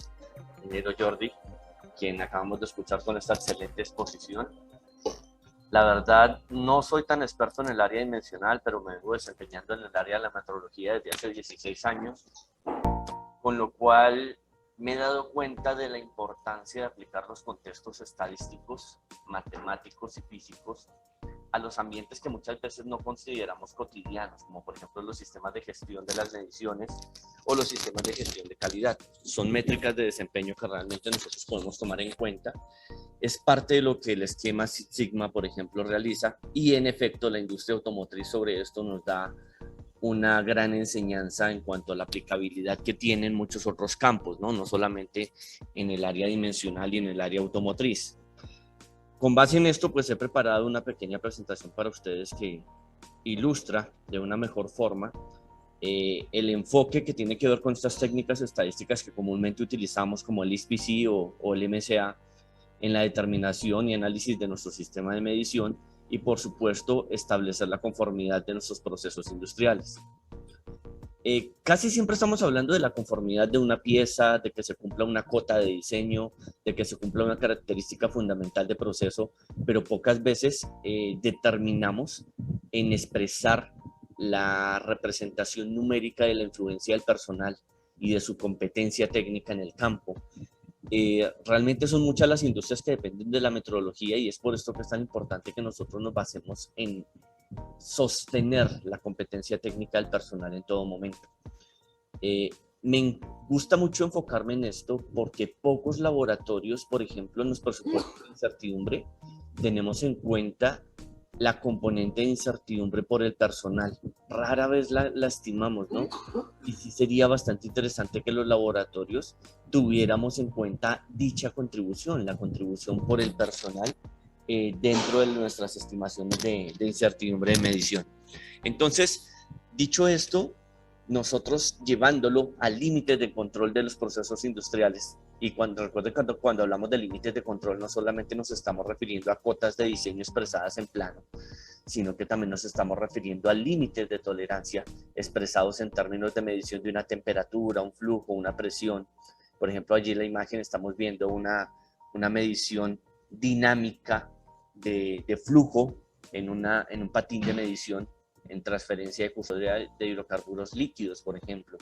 ingeniero Jordi, quien acabamos de escuchar con esta excelente exposición. La verdad, no soy tan experto en el área dimensional, pero me vengo desempeñando en el área de la metrología desde hace 16 años, con lo cual me he dado cuenta de la importancia de aplicar los contextos estadísticos, matemáticos y físicos a los ambientes que muchas veces no consideramos cotidianos, como por ejemplo los sistemas de gestión de las mediciones o los sistemas de gestión de calidad. Son métricas de desempeño que realmente nosotros podemos tomar en cuenta. Es parte de lo que el esquema Six Sigma, por ejemplo, realiza, y en efecto la industria automotriz sobre esto nos da una gran enseñanza en cuanto a la aplicabilidad que tienen muchos otros campos, ¿no? No solamente en el área dimensional y en el área automotriz. Con base en esto, pues he preparado una pequeña presentación para ustedes que ilustra de una mejor forma el enfoque que tiene que ver con estas técnicas estadísticas que comúnmente utilizamos como el ISPC o el MSA en la determinación y análisis de nuestro sistema de medición y, por supuesto, establecer la conformidad de nuestros procesos industriales. Casi siempre estamos hablando de la conformidad de una pieza, de que se cumpla una cota de diseño, de que se cumpla una característica fundamental de proceso, pero pocas veces determinamos en expresar la representación numérica de la influencia del personal y de su competencia técnica en el campo. Realmente son muchas las industrias que dependen de la metrología y es por esto que es tan importante que nosotros nos basemos en sostener la competencia técnica del personal en todo momento. Me gusta mucho enfocarme en esto porque pocos laboratorios, por ejemplo, en los presupuestos de incertidumbre, tenemos en cuenta la componente de incertidumbre por el personal. Rara vez la estimamos, ¿no? Y sí sería bastante interesante que los laboratorios tuviéramos en cuenta dicha contribución, la contribución por el personal dentro de nuestras estimaciones de incertidumbre de medición. Entonces, dicho esto, nosotros llevándolo al límite de control de los procesos industriales, y recuerden cuando hablamos de límites de control, no solamente nos estamos refiriendo a cuotas de diseño expresadas en plano, sino que también nos estamos refiriendo a límites de tolerancia expresados en términos de medición de una temperatura, un flujo, una presión. Por ejemplo, allí en la imagen estamos viendo una medición dinámica de flujo en un patín de medición en transferencia de custodia de hidrocarburos líquidos, por ejemplo.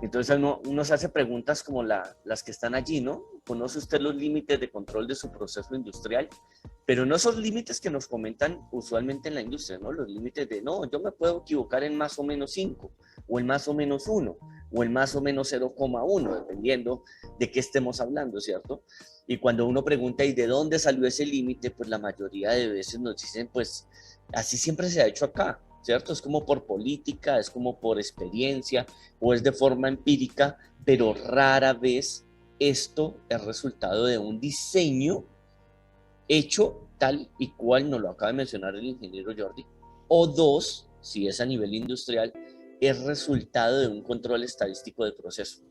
Entonces uno se hace preguntas como las que están allí, ¿no? ¿Conoce usted los límites de control de su proceso industrial? Pero no son límites que nos comentan usualmente en la industria, ¿no? Los límites de, no, yo me puedo equivocar en más o menos 5, o en más o menos 1, o en más o menos 0,1, dependiendo de qué estemos hablando, ¿cierto? Y cuando uno pregunta, ¿y de dónde salió ese límite? Pues la mayoría de veces nos dicen, pues, así siempre se ha hecho acá, ¿cierto? Es como por política, es como por experiencia, o es de forma empírica, pero rara vez esto es resultado de un diseño hecho tal y cual nos lo acaba de mencionar el ingeniero Jordi, o dos, si es a nivel industrial, es resultado de un control estadístico de proceso.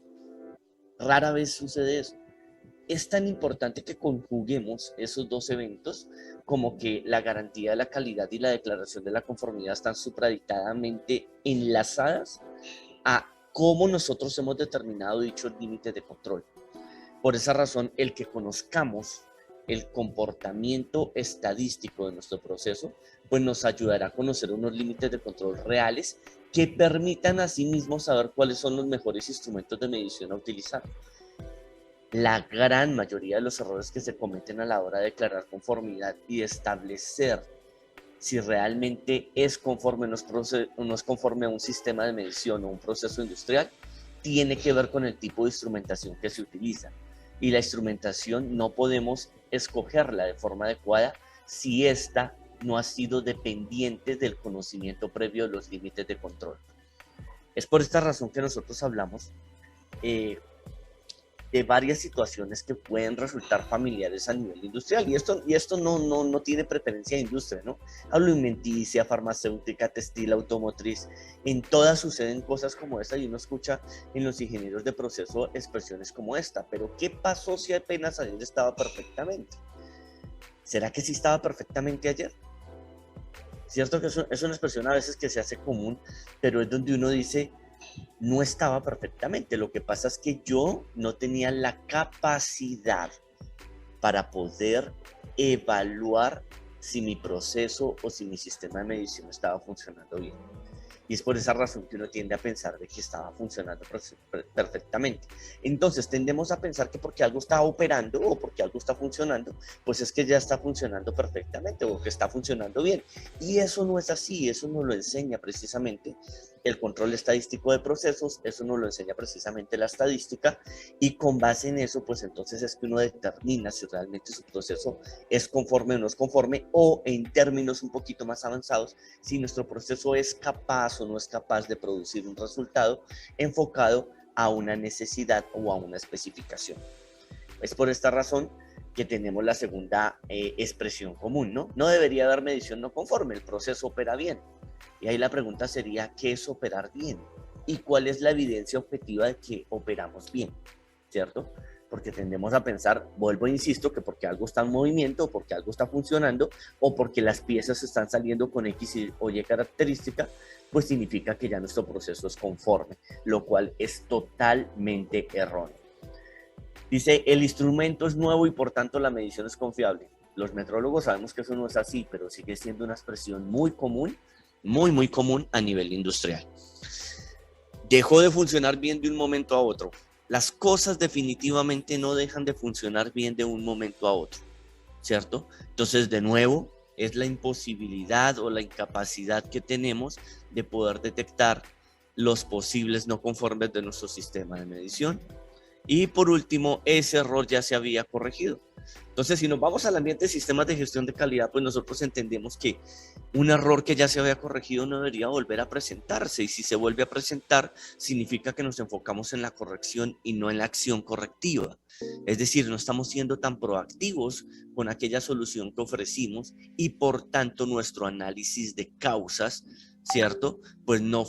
Rara vez sucede eso. Es tan importante que conjuguemos esos dos eventos como que la garantía de la calidad y la declaración de la conformidad están supraditadamente enlazadas a cómo nosotros hemos determinado dichos límites de control. Por esa razón, el que conozcamos el comportamiento estadístico de nuestro proceso, pues nos ayudará a conocer unos límites de control reales que permitan asimismo saber cuáles son los mejores instrumentos de medición a utilizar. La gran mayoría de los errores que se cometen a la hora de declarar conformidad y establecer si realmente es conforme o no es conforme a un sistema de medición o un proceso industrial, tiene que ver con el tipo de instrumentación que se utiliza. Y la instrumentación no podemos escogerla de forma adecuada si ésta no ha sido dependiente del conocimiento previo de los límites de control. Es por esta razón que nosotros hablamos de varias situaciones que pueden resultar familiares a nivel industrial. Y esto no tiene preferencia de industria, ¿no? Alimenticia, farmacéutica, textil, automotriz. En todas suceden cosas como esta y uno escucha en los ingenieros de proceso expresiones como esta. Pero ¿qué pasó si apenas ayer estaba perfectamente? ¿Será que sí estaba perfectamente ayer? Cierto que es una expresión a veces que se hace común, pero es donde uno dice, no estaba perfectamente. Lo que pasa es que yo no tenía la capacidad para poder evaluar si mi proceso o si mi sistema de medición estaba funcionando bien. Y es por esa razón que uno tiende a pensar de que estaba funcionando perfectamente. Entonces tendemos a pensar que porque algo está operando o porque algo está funcionando, pues es que ya está funcionando perfectamente o que está funcionando bien. Y eso no es así, eso nos lo enseña precisamente el control estadístico de procesos, eso nos lo enseña precisamente la estadística, y con base en eso, pues entonces es que uno determina si realmente su proceso es conforme o no es conforme, o en términos un poquito más avanzados, si nuestro proceso es capaz o no es capaz de producir un resultado enfocado a una necesidad o a una especificación. Es por esta razón que tenemos la segunda expresión común, ¿no? No debería haber medición no conforme, el proceso opera bien. Y ahí la pregunta sería, ¿qué es operar bien? ¿Y cuál es la evidencia objetiva de que operamos bien? ¿Cierto? Porque tendemos a pensar, vuelvo e insisto, que porque algo está en movimiento, o porque algo está funcionando, o porque las piezas están saliendo con X o Y característica, pues significa que ya nuestro proceso es conforme, lo cual es totalmente erróneo. Dice, el instrumento es nuevo y por tanto la medición es confiable. Los metrólogos sabemos que eso no es así, pero sigue siendo una expresión muy común, muy común a nivel industrial. Dejó de funcionar bien de un momento a otro. Las cosas definitivamente no dejan de funcionar bien de un momento a otro, ¿cierto? Entonces, de nuevo, es la imposibilidad o la incapacidad que tenemos de poder detectar los posibles no conformes de nuestro sistema de medición. Y por último, ese error ya se había corregido. Entonces, si nos vamos al ambiente de sistemas de gestión de calidad, pues nosotros entendemos que un error que ya se había corregido no debería volver a presentarse, y si se vuelve a presentar, significa que nos enfocamos en la corrección y no en la acción correctiva. Es decir, no estamos siendo tan proactivos con aquella solución que ofrecimos, y por tanto nuestro análisis de causas, ¿cierto? Pues no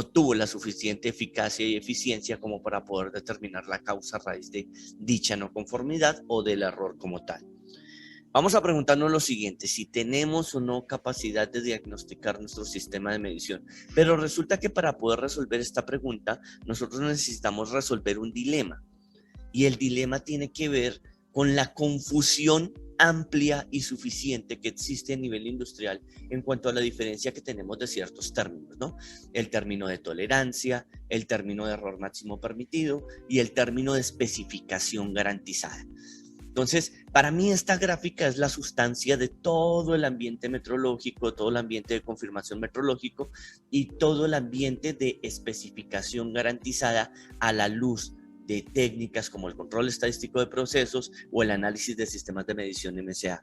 tuvo la suficiente eficacia y eficiencia como para poder determinar la causa raíz de dicha no conformidad o del error como tal. Vamos a preguntarnos lo siguiente, si tenemos o no capacidad de diagnosticar nuestro sistema de medición. Pero resulta que para poder resolver esta pregunta, nosotros necesitamos resolver un dilema. Y el dilema tiene que ver con la confusión amplia y suficiente que existe a nivel industrial en cuanto a la diferencia que tenemos de ciertos términos, ¿no? El término de tolerancia, el término de error máximo permitido y el término de especificación garantizada. Entonces, para mí esta gráfica es la sustancia de todo el ambiente metrológico, todo el ambiente de confirmación metrológico y todo el ambiente de especificación garantizada a la luz de técnicas como el control estadístico de procesos o el análisis de sistemas de medición MSA.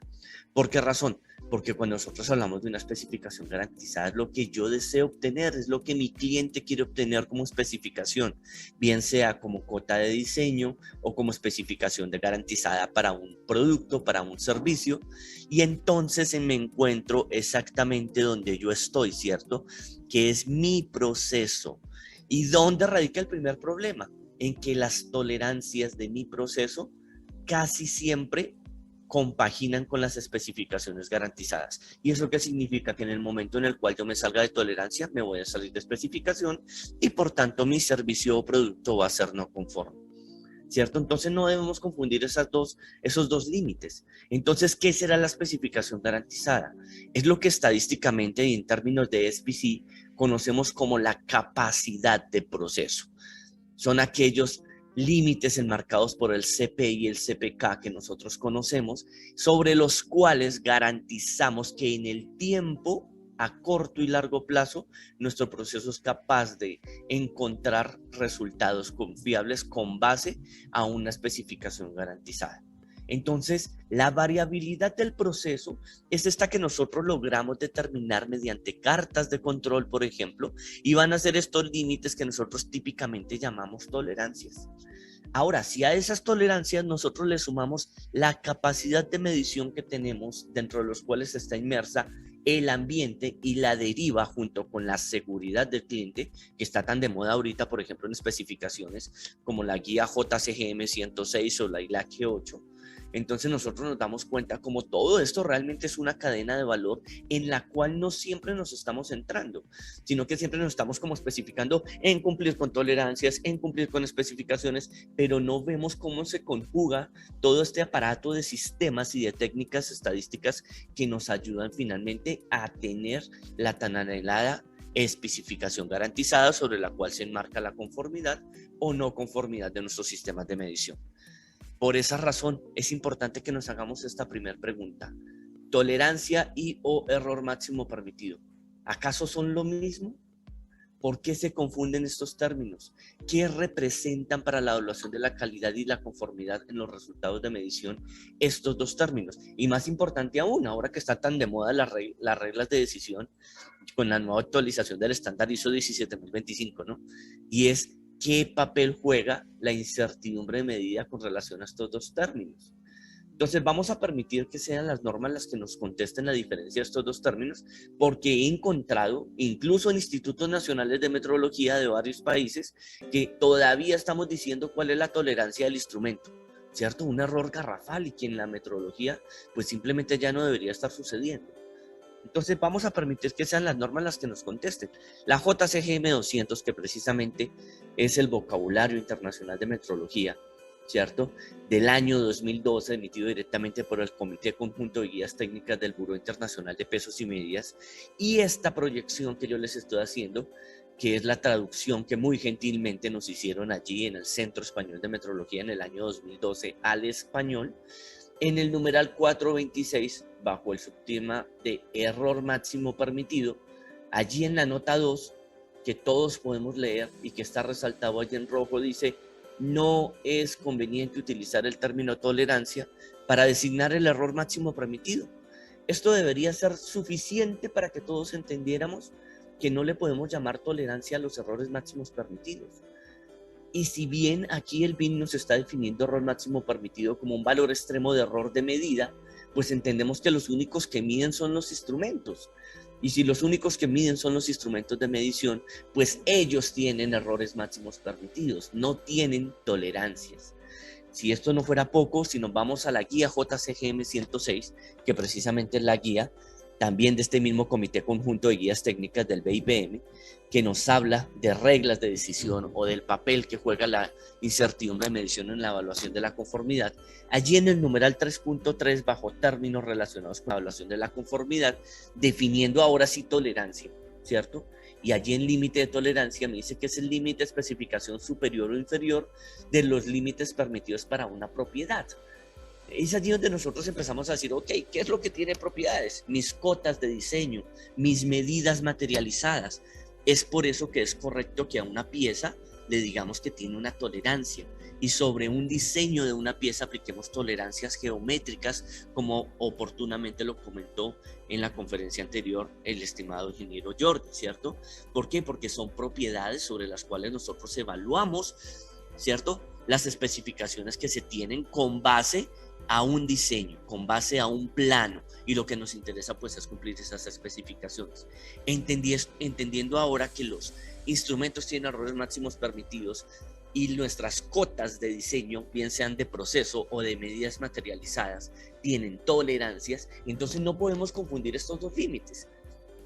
¿Por qué razón? Porque cuando nosotros hablamos de una especificación garantizada, es lo que yo deseo obtener, es lo que mi cliente quiere obtener como especificación, bien sea como cuota de diseño o como especificación de garantizada para un producto, para un servicio, y entonces me encuentro exactamente donde yo estoy, ¿cierto? Que es mi proceso. ¿Y dónde radica el primer problema? En que las tolerancias de mi proceso casi siempre compaginan con las especificaciones garantizadas. ¿Y eso qué significa? Que en el momento en el cual yo me salga de tolerancia, me voy a salir de especificación y por tanto mi servicio o producto va a ser no conforme, ¿cierto? Entonces no debemos confundir esos dos límites. Entonces, ¿qué será la especificación garantizada? Es lo que estadísticamente y en términos de SPC conocemos como la capacidad de proceso. Son aquellos límites enmarcados por el CP y el CPK que nosotros conocemos, sobre los cuales garantizamos que en el tiempo, a corto y largo plazo, nuestro proceso es capaz de encontrar resultados confiables con base a una especificación garantizada. Entonces, la variabilidad del proceso es esta que nosotros logramos determinar mediante cartas de control, por ejemplo, y van a ser estos límites que nosotros típicamente llamamos tolerancias. Ahora, si a esas tolerancias nosotros le sumamos la capacidad de medición que tenemos, dentro de los cuales está inmersa el ambiente y la deriva junto con la seguridad del cliente, que está tan de moda ahorita, por ejemplo, en especificaciones como la guía JCGM 106 o la ILAC 8, entonces nosotros nos damos cuenta como todo esto realmente es una cadena de valor en la cual no siempre nos estamos centrando, sino que siempre nos estamos como especificando en cumplir con tolerancias, en cumplir con especificaciones, pero no vemos cómo se conjuga todo este aparato de sistemas y de técnicas estadísticas que nos ayudan finalmente a tener la tan anhelada especificación garantizada sobre la cual se enmarca la conformidad o no conformidad de nuestros sistemas de medición. Por esa razón, es importante que nos hagamos esta primera pregunta. ¿Tolerancia y o error máximo permitido? ¿Acaso son lo mismo? ¿Por qué se confunden estos términos? ¿Qué representan para la evaluación de la calidad y la conformidad en los resultados de medición estos dos términos? Y más importante aún, ahora que está tan de moda las reglas de decisión con la nueva actualización del estándar ISO 17025, ¿no? Y es ¿qué papel juega la incertidumbre de medida con relación a estos dos términos? Entonces vamos a permitir que sean las normas las que nos contesten la diferencia de estos dos términos, porque he encontrado, incluso en institutos nacionales de metrología de varios países, que todavía estamos diciendo cuál es la tolerancia del instrumento, ¿cierto? Un error garrafal y que en la metrología pues simplemente ya no debería estar sucediendo. Entonces vamos a permitir que sean las normas las que nos contesten. La JCGM 200, que precisamente es el vocabulario internacional de metrología, ¿cierto? Del año 2012, emitido directamente por el Comité Conjunto de Guías Técnicas del Buró Internacional de Pesos y Medidas, y esta proyección que yo les estoy haciendo, que es la traducción que muy gentilmente nos hicieron allí en el Centro Español de Metrología en el año 2012 al español, en el numeral 426, bajo el subtema de error máximo permitido, allí en la nota 2, que todos podemos leer y que está resaltado allí en rojo, dice: no es conveniente utilizar el término tolerancia para designar el error máximo permitido. Esto debería ser suficiente para que todos entendiéramos que no le podemos llamar tolerancia a los errores máximos permitidos. Y si bien aquí el BIN nos está definiendo error máximo permitido como un valor extremo de error de medida, pues entendemos que los únicos que miden son los instrumentos. Y si los únicos que miden son los instrumentos de medición, pues ellos tienen errores máximos permitidos, no tienen tolerancias. Si esto no fuera poco, si nos vamos a la guía JCGM 106, que precisamente es la guía también de este mismo Comité Conjunto de Guías Técnicas del BIPM, que nos habla de reglas de decisión o del papel que juega la incertidumbre de medición en la evaluación de la conformidad, allí en el numeral 3.3, bajo términos relacionados con la evaluación de la conformidad, definiendo ahora sí tolerancia, ¿cierto? Y allí en límite de tolerancia me dice que es el límite de especificación superior o inferior de los límites permitidos para una propiedad. Es allí donde nosotros empezamos a decir, ok, ¿qué es lo que tiene propiedades? Mis cotas de diseño, mis medidas materializadas. Es por eso que es correcto que a una pieza le digamos que tiene una tolerancia y sobre un diseño de una pieza apliquemos tolerancias geométricas, como oportunamente lo comentó en la conferencia anterior el estimado ingeniero Jordi, ¿cierto? ¿Por qué? Porque son propiedades sobre las cuales nosotros evaluamos, ¿cierto?, las especificaciones que se tienen con base a un diseño, con base a un plano, y lo que nos interesa pues es cumplir esas especificaciones. Entendiendo ahora que los instrumentos tienen errores máximos permitidos y nuestras cotas de diseño, bien sean de proceso o de medidas materializadas, tienen tolerancias, entonces no podemos confundir estos dos límites.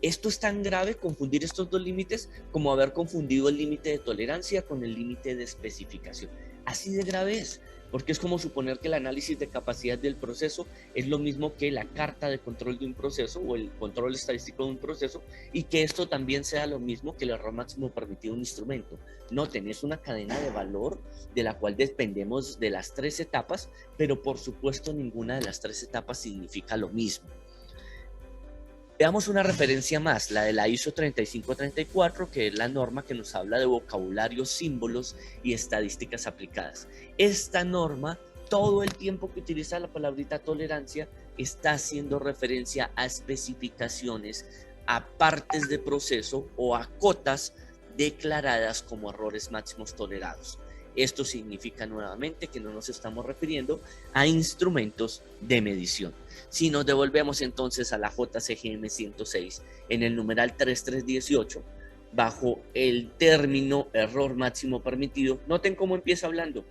Esto es tan grave, confundir estos dos límites, como haber confundido el límite de tolerancia con el límite de especificación. Así de grave es, porque es como suponer que el análisis de capacidad del proceso es lo mismo que la carta de control de un proceso o el control estadístico de un proceso, y que esto también sea lo mismo que el error máximo permitido de un instrumento. Noten, es una cadena de valor de la cual dependemos de las tres etapas, pero por supuesto ninguna de las tres etapas significa lo mismo. Veamos una referencia más, la de la ISO 3534, que es la norma que nos habla de vocabulario, símbolos y estadísticas aplicadas. Esta norma, todo el tiempo que utiliza la palabrita tolerancia, está haciendo referencia a especificaciones, a partes de proceso o a cotas declaradas como errores máximos tolerados. Esto significa nuevamente que no nos estamos refiriendo a instrumentos de medición. Si nos devolvemos entonces a la JCGM 106 en el numeral 3318, bajo el término error máximo permitido, noten cómo empieza hablando.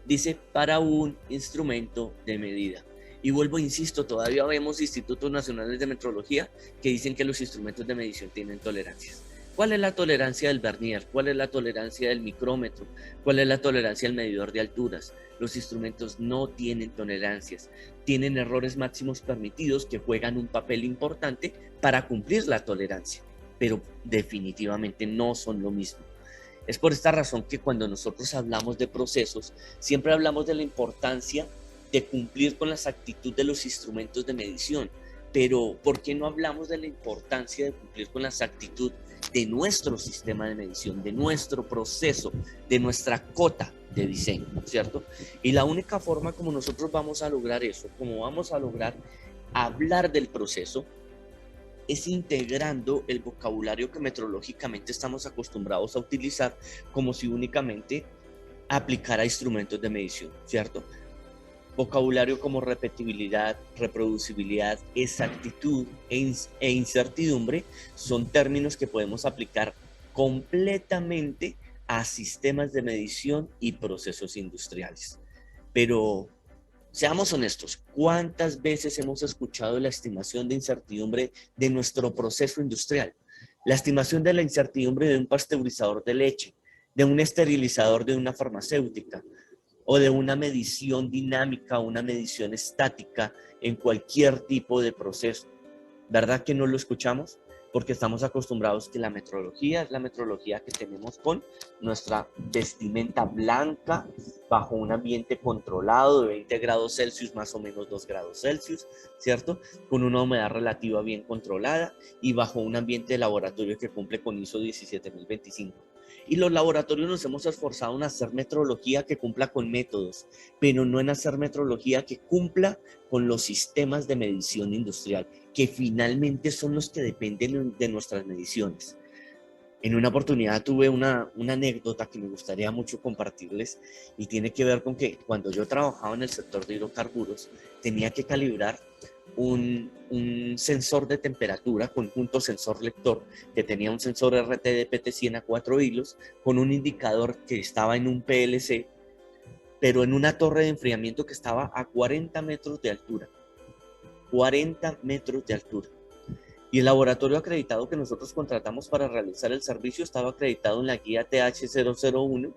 Dice para un instrumento de medida. Y vuelvo, insisto, todavía vemos institutos nacionales de metrología que dicen que los instrumentos de medición tienen tolerancias. ¿Cuál es la tolerancia del vernier? ¿Cuál es la tolerancia del micrómetro? ¿Cuál es la tolerancia del medidor de alturas? Los instrumentos no tienen tolerancias, tienen errores máximos permitidos que juegan un papel importante para cumplir la tolerancia, pero definitivamente no son lo mismo. Es por esta razón que cuando nosotros hablamos de procesos, siempre hablamos de la importancia de cumplir con la exactitud de los instrumentos de medición, pero ¿por qué no hablamos de la importancia de cumplir con la exactitud de nuestro sistema de medición, de nuestro proceso, de nuestra cota de diseño, ¿cierto? Y la única forma como nosotros vamos a lograr eso, como vamos a lograr hablar del proceso, es integrando el vocabulario que metrológicamente estamos acostumbrados a utilizar como si únicamente aplicara instrumentos de medición, ¿cierto? Vocabulario como repetibilidad, reproducibilidad, exactitud e incertidumbre son términos que podemos aplicar completamente a sistemas de medición y procesos industriales. Pero seamos honestos, ¿cuántas veces hemos escuchado la estimación de incertidumbre de nuestro proceso industrial? La estimación de la incertidumbre de un pasteurizador de leche, de un esterilizador de una farmacéutica, o de una medición dinámica o una medición estática en cualquier tipo de proceso. ¿Verdad que no lo escuchamos? Porque estamos acostumbrados que la metrología es la metrología que tenemos con nuestra vestimenta blanca bajo un ambiente controlado de 20 grados Celsius, más o menos 2 grados Celsius, ¿cierto? Con una humedad relativa bien controlada y bajo un ambiente de laboratorio que cumple con ISO 17025. Y los laboratorios nos hemos esforzado en hacer metrología que cumpla con métodos, pero no en hacer metrología que cumpla con los sistemas de medición industrial, que finalmente son los que dependen de nuestras mediciones. En una oportunidad tuve una anécdota que me gustaría mucho compartirles y tiene que ver con que cuando yo trabajaba en el sector de hidrocarburos tenía que calibrar un sensor de temperatura, conjunto sensor lector, que tenía un sensor RTD-PT100 a 4 hilos con un indicador que estaba en un PLC, pero en una torre de enfriamiento que estaba a 40 metros de altura. 40 metros de altura. Y el laboratorio acreditado que nosotros contratamos para realizar el servicio estaba acreditado en la guía TH001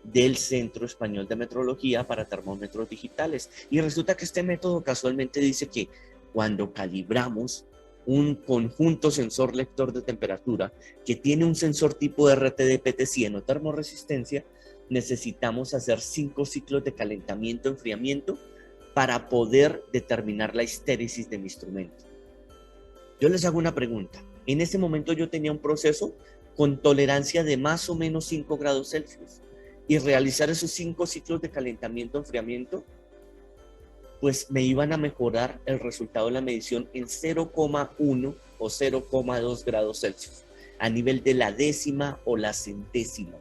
del Centro Español de Metrología para termómetros digitales. Y resulta que este método casualmente dice que cuando calibramos un conjunto sensor lector de temperatura que tiene un sensor tipo RTD-PT100 o termoresistencia, necesitamos hacer 5 ciclos de calentamiento-enfriamiento para poder determinar la histéresis de mi instrumento. Yo les hago una pregunta. En ese momento yo tenía un proceso con tolerancia de más o menos 5 grados Celsius. Y realizar esos 5 ciclos de calentamiento-enfriamiento, pues me iban a mejorar el resultado de la medición en 0,1 o 0,2 grados Celsius, a nivel de la décima o la centésima,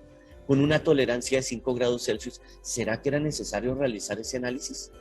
con una tolerancia de 5 grados Celsius. ¿Será que era necesario realizar ese análisis?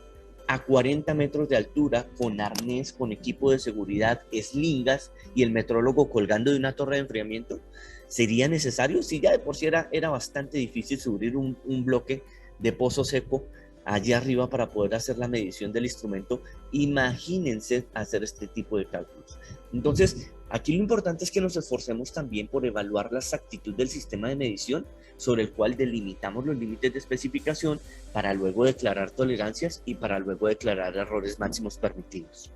A 40 metros de altura, con arnés, con equipo de seguridad, eslingas y el metrólogo colgando de una torre de enfriamiento, ¿sería necesario? Si ya de por sí era bastante difícil subir un bloque de pozo seco allá arriba para poder hacer la medición del instrumento, imagínense hacer este tipo de cálculos. Entonces, aquí lo importante es que nos esforcemos también por evaluar la exactitud del sistema de medición sobre el cual delimitamos los límites de especificación para luego declarar tolerancias y para luego declarar errores máximos permitidos.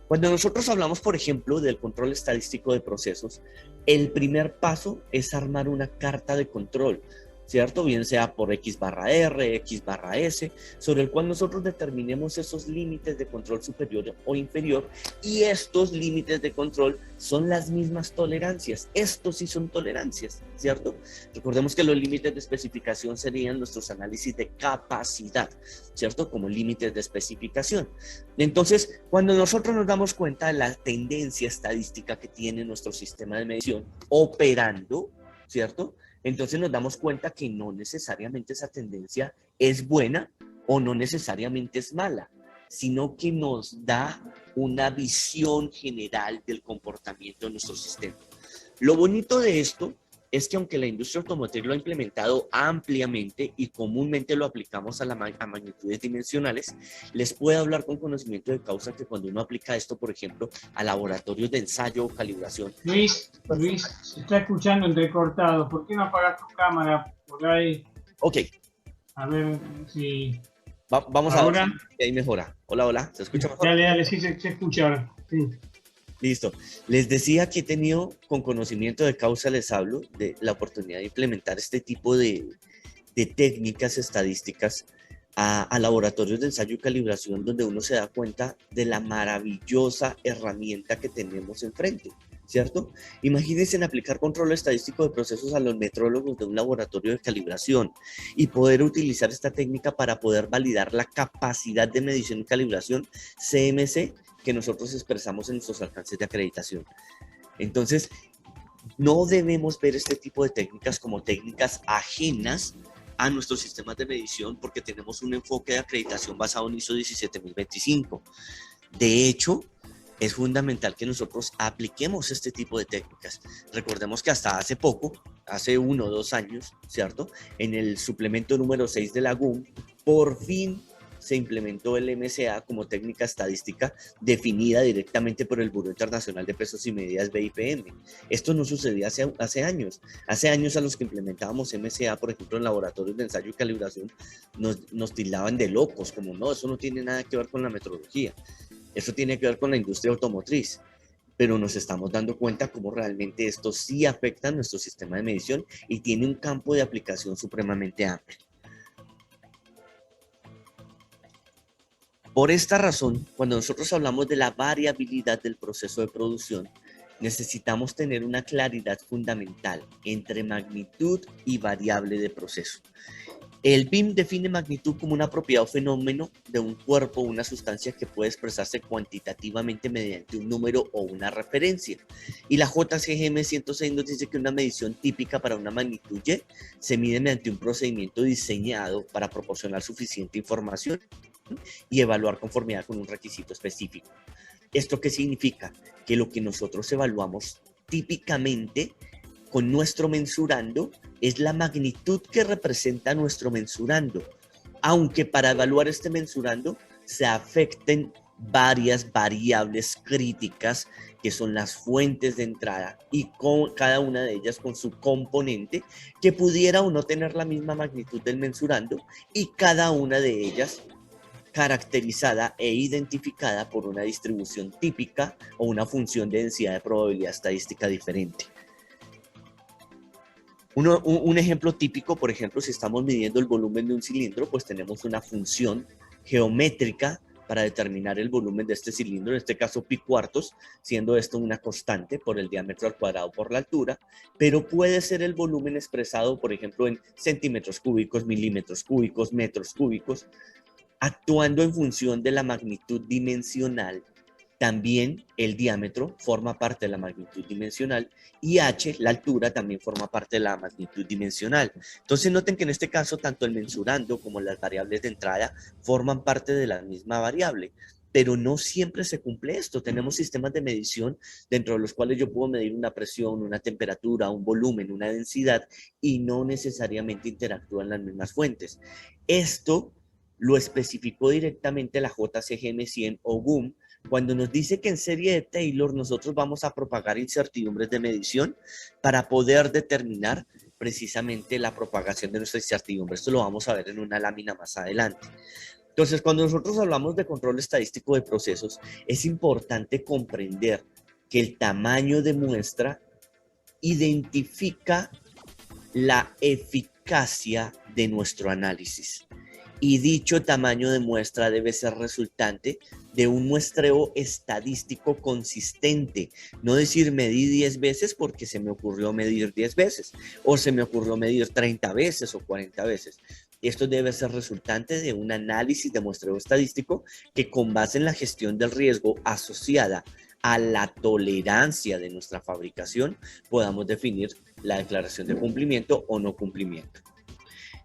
Cuando nosotros hablamos, por ejemplo, del control estadístico de procesos, el primer paso es armar una carta de control, ¿cierto? Bien sea por X/R, X/S, sobre el cual nosotros determinemos esos límites de control superior o inferior, y estos límites de control son las mismas tolerancias. Estos sí son tolerancias, ¿cierto? Recordemos que los límites de especificación serían nuestros análisis de capacidad, ¿cierto? Como límites de especificación. Entonces, cuando nosotros nos damos cuenta de la tendencia estadística que tiene nuestro sistema de medición operando, ¿cierto?, entonces nos damos cuenta que no necesariamente esa tendencia es buena o no necesariamente es mala, sino que nos da una visión general del comportamiento de nuestro sistema. Lo bonito de esto es que aunque la industria automotriz lo ha implementado ampliamente y comúnmente lo aplicamos a magnitudes dimensionales, les puedo hablar con conocimiento de causa que cuando uno aplica esto, por ejemplo, a laboratorios de ensayo o calibración. Luis, se está escuchando entrecortado. ¿Por qué no apagas tu cámara por ahí? Ok. A ver si... Vamos ahora, a ver si ahí mejora. Hola, hola, ¿se escucha mejor? Dale, sí, se escucha ahora. Sí. Listo. Les decía que he tenido, con conocimiento de causa, les hablo de la oportunidad de implementar este tipo de técnicas estadísticas a laboratorios de ensayo y calibración, donde uno se da cuenta de la maravillosa herramienta que tenemos enfrente, ¿cierto? Imagínense en aplicar control estadístico de procesos a los metrólogos de un laboratorio de calibración y poder utilizar esta técnica para poder validar la capacidad de medición y calibración CMC que nosotros expresamos en nuestros alcances de acreditación. Entonces, no debemos ver este tipo de técnicas como técnicas ajenas a nuestros sistemas de medición porque tenemos un enfoque de acreditación basado en ISO 17025. De hecho, es fundamental que nosotros apliquemos este tipo de técnicas. Recordemos que hasta hace poco, hace 1 o 2 años, ¿cierto? En el suplemento número 6 de la GUM, por fin se implementó el MSA como técnica estadística definida directamente por el Buró Internacional de Pesos y Medidas BIPM. Esto no sucedía hace años. Hace años a los que implementábamos MSA, por ejemplo, en laboratorios de ensayo y calibración, nos tildaban de locos, como no, eso no tiene nada que ver con la metrología. Eso tiene que ver con la industria automotriz. Pero nos estamos dando cuenta cómo realmente esto sí afecta a nuestro sistema de medición y tiene un campo de aplicación supremamente amplio. Por esta razón, cuando nosotros hablamos de la variabilidad del proceso de producción, necesitamos tener una claridad fundamental entre magnitud y variable de proceso. El BIM define magnitud como una propiedad o fenómeno de un cuerpo o una sustancia que puede expresarse cuantitativamente mediante un número o una referencia. Y la JCGM 106 nos dice que una medición típica para una magnitud Y se mide mediante un procedimiento diseñado para proporcionar suficiente información y evaluar conformidad con un requisito específico. ¿Esto qué significa? Que lo que nosotros evaluamos típicamente con nuestro mensurando es la magnitud que representa nuestro mensurando, aunque para evaluar este mensurando se afecten varias variables críticas que son las fuentes de entrada y con cada una de ellas con su componente que pudiera o no tener la misma magnitud del mensurando y cada una de ellas caracterizada e identificada por una distribución típica o una función de densidad de probabilidad estadística diferente. Un ejemplo típico, por ejemplo, si estamos midiendo el volumen de un cilindro, pues tenemos una función geométrica para determinar el volumen de este cilindro, en este caso pi cuartos, siendo esto una constante por el diámetro al cuadrado por la altura, pero puede ser el volumen expresado, por ejemplo, en centímetros cúbicos, milímetros cúbicos, metros cúbicos, actuando en función de la magnitud dimensional. También el diámetro forma parte de la magnitud dimensional y h, la altura, también forma parte de la magnitud dimensional. Entonces noten que en este caso tanto el mensurando como las variables de entrada forman parte de la misma variable, pero no siempre se cumple esto. Tenemos sistemas de medición dentro de los cuales yo puedo medir una presión, una temperatura, un volumen, una densidad y no necesariamente interactúan las mismas fuentes. Esto lo especificó directamente la JCGM 100 o GUM cuando nos dice que en serie de Taylor nosotros vamos a propagar incertidumbres de medición para poder determinar precisamente la propagación de nuestra incertidumbre. Esto lo vamos a ver en una lámina más adelante. Entonces, cuando nosotros hablamos de control estadístico de procesos, es importante comprender que el tamaño de muestra identifica la eficacia de nuestro análisis. Y dicho tamaño de muestra debe ser resultante de un muestreo estadístico consistente. No decir medí 10 veces porque se me ocurrió medir 10 veces, o se me ocurrió medir 30 veces o 40 veces. Esto debe ser resultante de un análisis de muestreo estadístico que con base en la gestión del riesgo asociada a la tolerancia de nuestra fabricación, podamos definir la declaración de cumplimiento o no cumplimiento.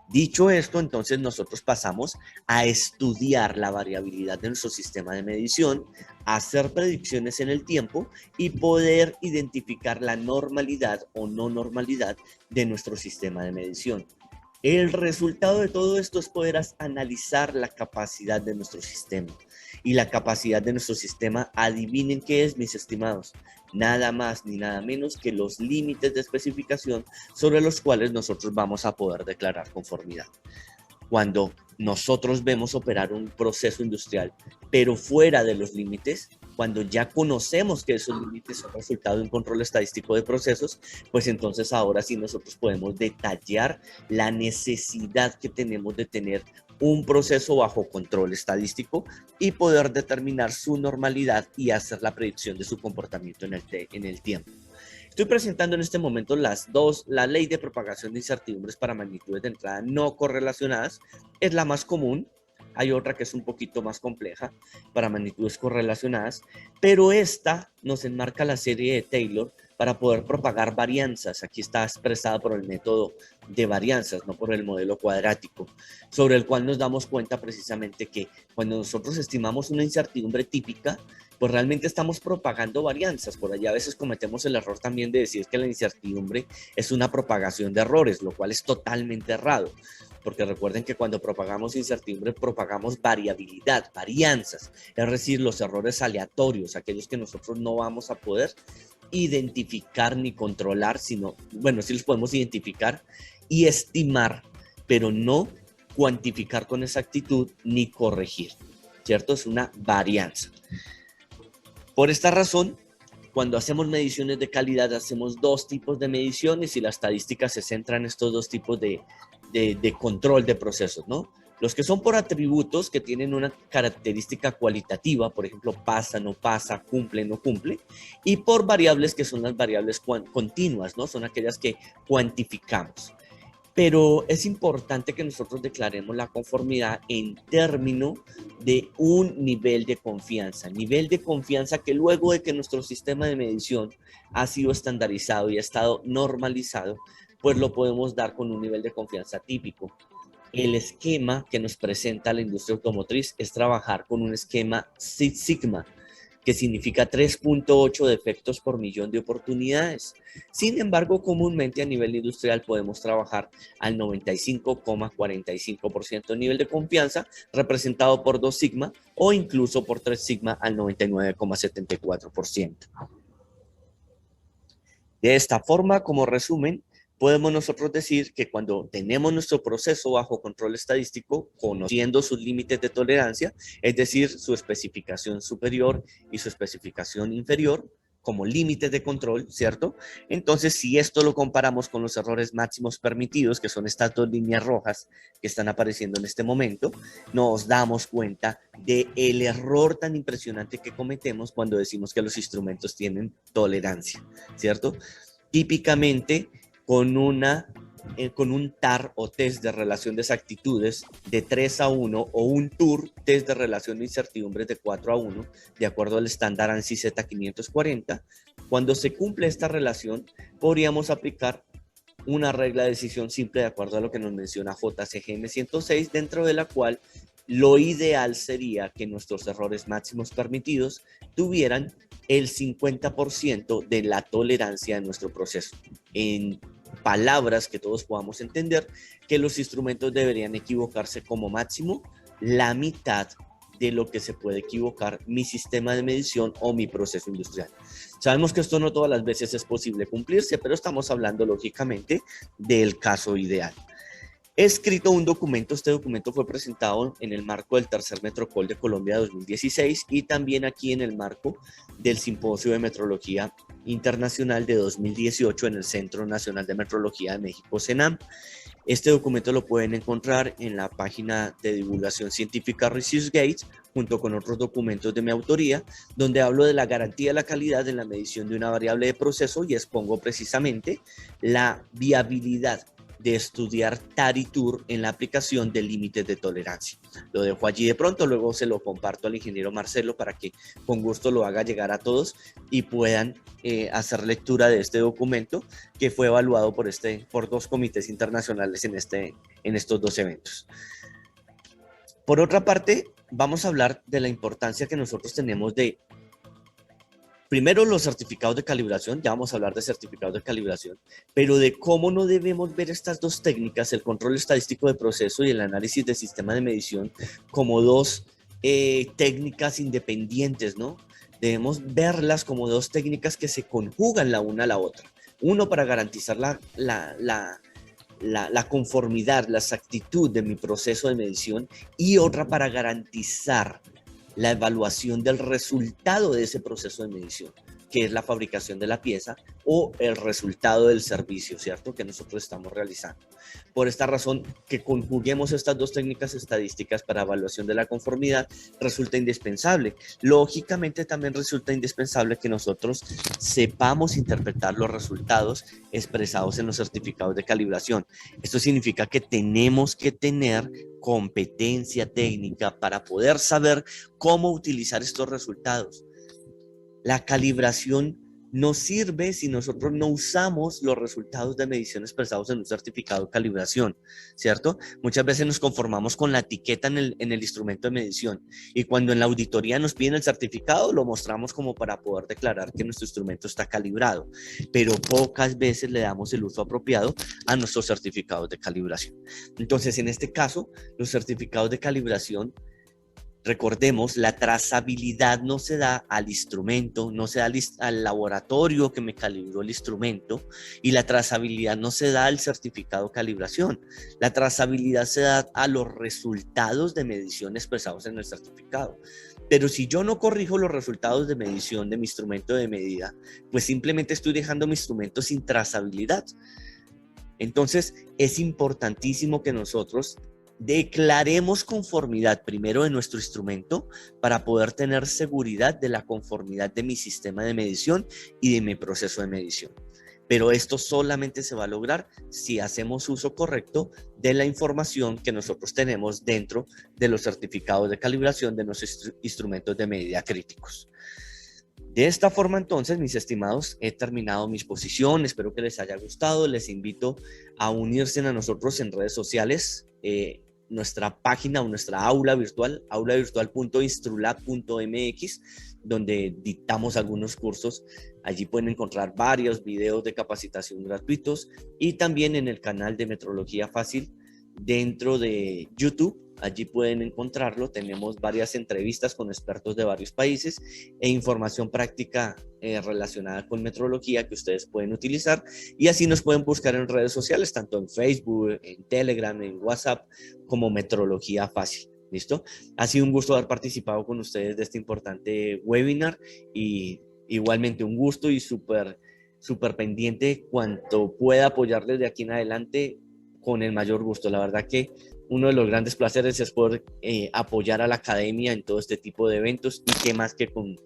Dicho esto, entonces nosotros pasamos a estudiar la variabilidad de nuestro sistema de medición, a hacer predicciones en el tiempo y poder identificar la normalidad o no normalidad de nuestro sistema de medición. El resultado de todo esto es poder analizar la capacidad de nuestro sistema. Y la capacidad de nuestro sistema, adivinen qué es, mis estimados. Nada más ni nada menos que los límites de especificación sobre los cuales nosotros vamos a poder declarar conformidad. Cuando nosotros vemos operar un proceso industrial, pero fuera de los límites, cuando ya conocemos que esos límites son resultado de un control estadístico de procesos, pues entonces ahora sí nosotros podemos detallar la necesidad que tenemos de tener un proceso bajo control estadístico y poder determinar su normalidad y hacer la predicción de su comportamiento en el tiempo. Estoy presentando en este momento la ley de propagación de incertidumbres para magnitudes de entrada no correlacionadas. Es la más común. Hay otra que es un poquito más compleja para magnitudes correlacionadas, pero esta nos enmarca la serie de Taylor para poder propagar varianzas. Aquí está expresada por el método de varianzas, no por el modelo cuadrático, sobre el cual nos damos cuenta precisamente que cuando nosotros estimamos una incertidumbre típica, pues realmente estamos propagando varianzas. Por allá a veces cometemos el error también de decir que la incertidumbre es una propagación de errores, lo cual es totalmente errado. Porque recuerden que cuando propagamos incertidumbre, propagamos variabilidad, varianzas, es decir, los errores aleatorios, aquellos que nosotros no vamos a poder identificar ni controlar, sino, bueno, sí los podemos identificar y estimar, pero no cuantificar con exactitud ni corregir, ¿cierto? Es una varianza. Por esta razón, cuando hacemos mediciones de calidad, hacemos dos tipos de mediciones y la estadística se centra en estos dos tipos de control de procesos, ¿no? Los que son por atributos que tienen una característica cualitativa, por ejemplo, pasa, no pasa, cumple, no cumple, y por variables que son las variables continuas, ¿no? Son aquellas que cuantificamos. Pero es importante que nosotros declaremos la conformidad en términos de un nivel de confianza que luego de que nuestro sistema de medición ha sido estandarizado y ha estado normalizado, pues lo podemos dar con un nivel de confianza típico. El esquema que nos presenta la industria automotriz es trabajar con un esquema Six Sigma, que significa 3.8 defectos por millón de oportunidades. Sin embargo, comúnmente a nivel industrial podemos trabajar al 95,45% de nivel de confianza, representado por 2 sigma o incluso por 3 sigma al 99,74%. De esta forma, como resumen, podemos nosotros decir que cuando tenemos nuestro proceso bajo control estadístico, conociendo sus límites de tolerancia, es decir, su especificación superior y su especificación inferior, como límites de control, ¿cierto? Entonces, si esto lo comparamos con los errores máximos permitidos, que son estas dos líneas rojas que están apareciendo en este momento, nos damos cuenta del error tan impresionante que cometemos cuando decimos que los instrumentos tienen tolerancia, ¿cierto? Típicamente, con un TAR o test de relación de exactitudes de 3:1 o un TUR, test de relación de incertidumbres de 4:1, de acuerdo al estándar ANSI Z540, cuando se cumple esta relación, podríamos aplicar una regla de decisión simple de acuerdo a lo que nos menciona JCGM 106, dentro de la cual lo ideal sería que nuestros errores máximos permitidos tuvieran el 50% de la tolerancia de nuestro proceso. En palabras que todos podamos entender, que los instrumentos deberían equivocarse como máximo la mitad de lo que se puede equivocar mi sistema de medición o mi proceso industrial. Sabemos que esto no todas las veces es posible cumplirse, pero estamos hablando lógicamente del caso ideal. He escrito un documento, este documento fue presentado en el marco del tercer Metrocall de Colombia 2016 y también aquí en el marco del Simposio de Metrología Internacional de 2018 en el Centro Nacional de Metrología de México, CENAM. Este documento lo pueden encontrar en la página de divulgación científica ResearchGate, junto con otros documentos de mi autoría, donde hablo de la garantía de la calidad en la medición de una variable de proceso y expongo precisamente la viabilidad de estudiar Taritur en la aplicación de límites de tolerancia. Lo dejo allí de pronto, luego se lo comparto al ingeniero Marcelo para que con gusto lo haga llegar a todos y puedan hacer lectura de este documento que fue evaluado por 2 comités internacionales en estos 2 eventos. Por otra parte, vamos a hablar de la importancia que nosotros tenemos de, primero, los certificados de calibración. Ya vamos a hablar de certificados de calibración, pero de cómo no debemos ver estas 2 técnicas, el control estadístico de proceso y el análisis de sistema de medición, como 2 técnicas independientes, ¿no? Debemos verlas como 2 técnicas que se conjugan la una a la otra. Uno, para garantizar la conformidad, la exactitud de mi proceso de medición, y otra para garantizar la evaluación del resultado de ese proceso de medición, que es la fabricación de la pieza o el resultado del servicio, ¿cierto?, que nosotros estamos realizando. Por esta razón, que conjuguemos estas 2 técnicas estadísticas para evaluación de la conformidad resulta indispensable. Lógicamente, también resulta indispensable que nosotros sepamos interpretar los resultados expresados en los certificados de calibración. Esto significa que tenemos que tener competencia técnica para poder saber cómo utilizar estos resultados. La calibración no sirve si nosotros no usamos los resultados de medición expresados en un certificado de calibración, ¿cierto? Muchas veces nos conformamos con la etiqueta en el instrumento de medición, y cuando en la auditoría nos piden el certificado, lo mostramos como para poder declarar que nuestro instrumento está calibrado, pero pocas veces le damos el uso apropiado a nuestros certificados de calibración. Entonces, en este caso, los certificados de calibración, recordemos, la trazabilidad no se da al instrumento, no se da al laboratorio que me calibró el instrumento, y la trazabilidad no se da al certificado de calibración. La trazabilidad se da a los resultados de medición expresados en el certificado. Pero si yo no corrijo los resultados de medición de mi instrumento de medida, pues simplemente estoy dejando mi instrumento sin trazabilidad. Entonces, es importantísimo que nosotros declaremos conformidad primero de nuestro instrumento para poder tener seguridad de la conformidad de mi sistema de medición y de mi proceso de medición. Pero esto solamente se va a lograr si hacemos uso correcto de la información que nosotros tenemos dentro de los certificados de calibración de nuestros instrumentos de medida críticos. De esta forma, entonces, mis estimados, he terminado mi exposición. Espero que les haya gustado. Les invito a unirse a nosotros en redes sociales. Nuestra página o nuestra aula virtual, aulavirtual.instrulab.mx, donde dictamos algunos cursos. Allí pueden encontrar varios videos de capacitación gratuitos, y también en el canal de Metrología Fácil dentro de YouTube. Allí pueden encontrarlo. Tenemos varias entrevistas con expertos de varios países e información práctica relacionada con metrología que ustedes pueden utilizar, y así nos pueden buscar en redes sociales, tanto en Facebook, en Telegram, en WhatsApp, como Metrología Fácil. ¿Listo? Ha sido un gusto haber participado con ustedes de este importante webinar, y igualmente un gusto y súper pendiente cuanto pueda apoyarles de aquí en adelante con el mayor gusto. La verdad que uno de los grandes placeres es poder apoyar a la academia en todo este tipo de eventos, y qué más que con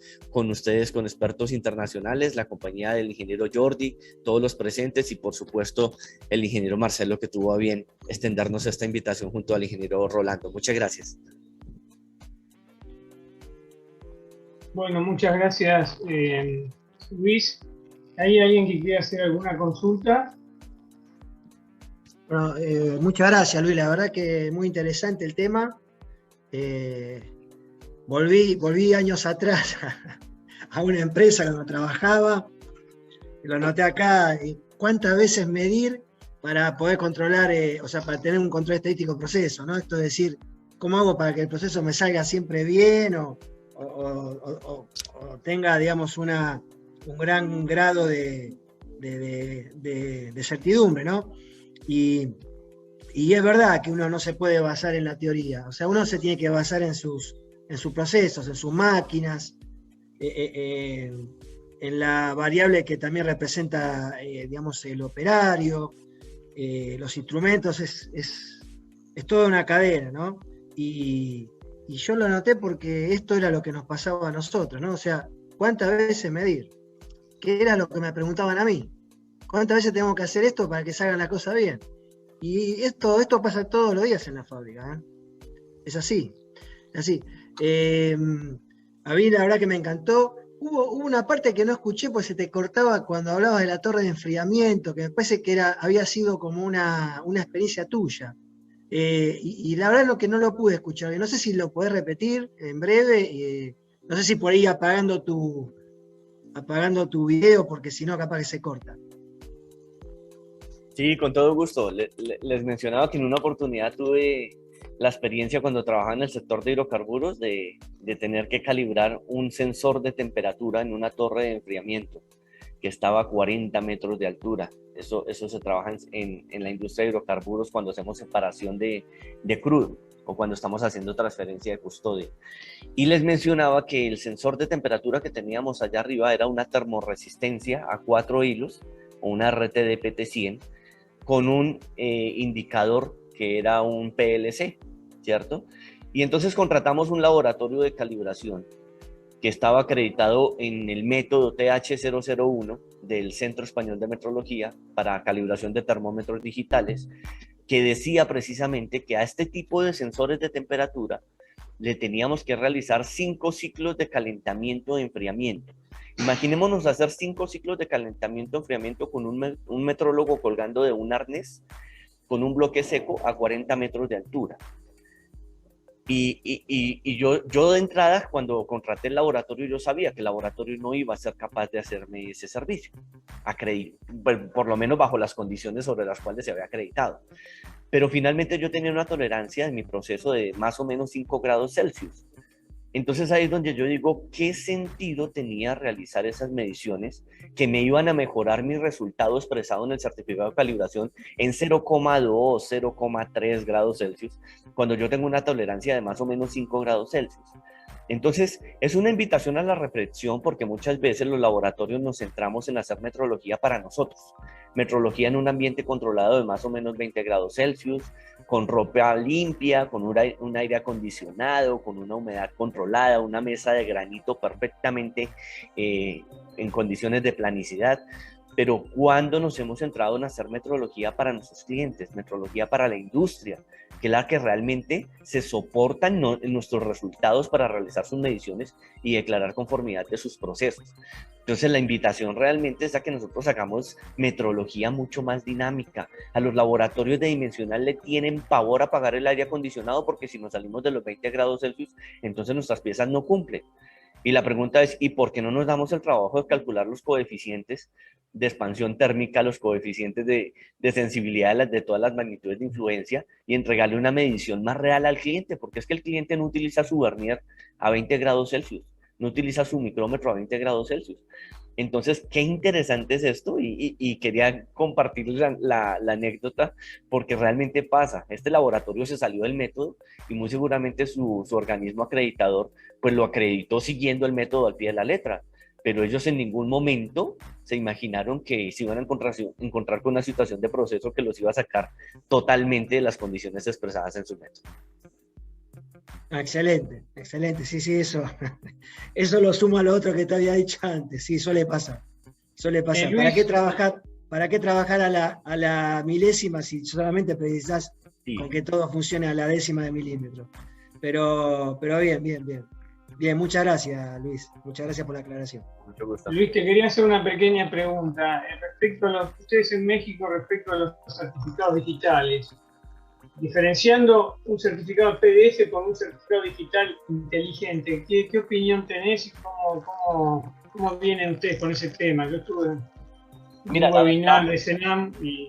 ustedes, con expertos internacionales, la compañía del ingeniero Jordi, todos los presentes, y por supuesto el ingeniero Marcelo, que tuvo a bien extendernos esta invitación junto al ingeniero Rolando. Muchas gracias. Bueno, muchas gracias, Luis. ¿Hay alguien que quiera hacer alguna consulta? Bueno, muchas gracias, Luis. La verdad que muy interesante el tema. Volví años atrás a una empresa donde trabajaba. Lo noté acá. ¿Cuántas veces medir para poder controlar, o sea, para tener un control estadístico del proceso, ¿no? Esto es decir, ¿cómo hago para que el proceso me salga siempre bien o tenga, digamos, un gran grado de certidumbre, ¿no? Y es verdad que uno no se puede basar en la teoría, o sea, uno se tiene que basar en sus procesos, en sus máquinas, en la variable que también representa, digamos, el operario, los instrumentos, es toda una cadena, ¿no? Y yo lo noté porque esto era lo que nos pasaba a nosotros, ¿no? O sea, ¿cuántas veces medir? ¿Qué era lo que me preguntaban a mí? ¿Cuántas veces tenemos que hacer esto para que salga la cosa bien? Y esto pasa todos los días en la fábrica, ¿eh? Es así, es así. A mí la verdad que me encantó. Hubo una parte que no escuché, pues se te cortaba cuando hablabas de la torre de enfriamiento, que me parece que había sido como una experiencia tuya. Y la verdad que no lo pude escuchar. Y no sé si lo podés repetir en breve. No sé si por ahí apagando tu video, porque si no capaz que se corta. Sí, con todo gusto. Les mencionaba que en una oportunidad tuve la experiencia cuando trabajaba en el sector de hidrocarburos de tener que calibrar un sensor de temperatura en una torre de enfriamiento que estaba a 40 metros de altura. Eso se trabaja en la industria de hidrocarburos cuando hacemos separación de crudo o cuando estamos haciendo transferencia de custodia. Y les mencionaba que el sensor de temperatura que teníamos allá arriba era una termoresistencia a 4 hilos o una RTD-PT100 con un indicador que era un PLC, ¿cierto? Y entonces contratamos un laboratorio de calibración que estaba acreditado en el método TH001 del Centro Español de Metrología para calibración de termómetros digitales, que decía precisamente que a este tipo de sensores de temperatura le teníamos que realizar 5 ciclos de calentamiento y enfriamiento. Imaginémonos hacer 5 ciclos de calentamiento y enfriamiento con un metrólogo colgando de un arnés con un bloque seco a 40 metros de altura. Y yo de entrada, cuando contraté el laboratorio, yo sabía que el laboratorio no iba a ser capaz de hacerme ese servicio, por lo menos bajo las condiciones sobre las cuales se había acreditado. Pero finalmente yo tenía una tolerancia en mi proceso de más o menos 5 grados Celsius. Entonces ahí es donde yo digo, ¿qué sentido tenía realizar esas mediciones que me iban a mejorar mi resultado expresado en el certificado de calibración en 0,2, 0,3 grados Celsius, cuando yo tengo una tolerancia de más o menos 5 grados Celsius? Entonces, es una invitación a la reflexión porque muchas veces los laboratorios nos centramos en hacer metrología para nosotros. Metrología en un ambiente controlado de más o menos 20 grados Celsius, con ropa limpia, con un aire acondicionado, con una humedad controlada, una mesa de granito perfectamente en condiciones de planicidad. Pero ¿cuándo nos hemos centrado en hacer metrología para nuestros clientes, metrología para la industria, que es la que realmente se soporta en nuestros resultados para realizar sus mediciones y declarar conformidad de sus procesos? Entonces la invitación realmente es a que nosotros hagamos metrología mucho más dinámica. A los laboratorios de dimensional le tienen pavor a apagar el aire acondicionado porque si nos salimos de los 20 grados Celsius, entonces nuestras piezas no cumplen. Y la pregunta es, ¿y por qué no nos damos el trabajo de calcular los coeficientes de expansión térmica, los coeficientes de sensibilidad de todas las magnitudes de influencia y entregarle una medición más real al cliente? Porque es que el cliente no utiliza su vernier a 20 grados Celsius, no utiliza su micrómetro a 20 grados Celsius. Entonces, qué interesante es esto y quería compartirles la anécdota porque realmente pasa. Este laboratorio se salió del método y muy seguramente su organismo acreditador pues lo acreditó siguiendo el método al pie de la letra, pero ellos en ningún momento se imaginaron que se iban a encontrar con una situación de proceso que los iba a sacar totalmente de las condiciones expresadas en su método. Excelente, excelente, sí, eso lo sumo a lo otro que te había dicho antes, sí, suele pasar. ¿Para qué trabajar a la milésima si solamente precisás con que todo funcione a la décima de milímetro? Pero bien, muchas gracias, Luis, muchas gracias por la aclaración. Mucho gusto. Luis, te quería hacer una pequeña pregunta respecto a lo que ustedes en México, respecto a los certificados digitales. Diferenciando un certificado PDF con un certificado digital inteligente, ¿qué opinión tenés y cómo vienen ustedes con ese tema? Yo estuve en un webinar de CENAM y...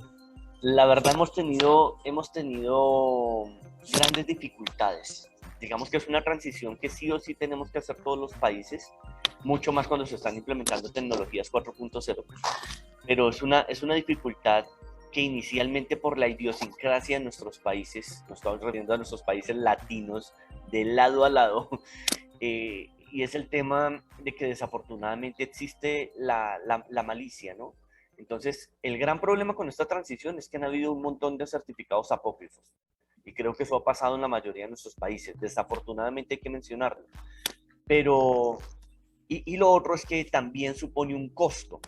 La verdad hemos tenido grandes dificultades. Digamos que es una transición que sí o sí tenemos que hacer todos los países, mucho más cuando se están implementando tecnologías 4.0. Pero es una dificultad que inicialmente por la idiosincrasia de nuestros países, nos estamos refiriendo a nuestros países latinos, de lado a lado, y es el tema de que desafortunadamente existe la malicia, ¿no? Entonces, el gran problema con esta transición es que han habido un montón de certificados apócrifos, y creo que eso ha pasado en la mayoría de nuestros países, desafortunadamente hay que mencionarlo, pero, y lo otro es que también supone un costo.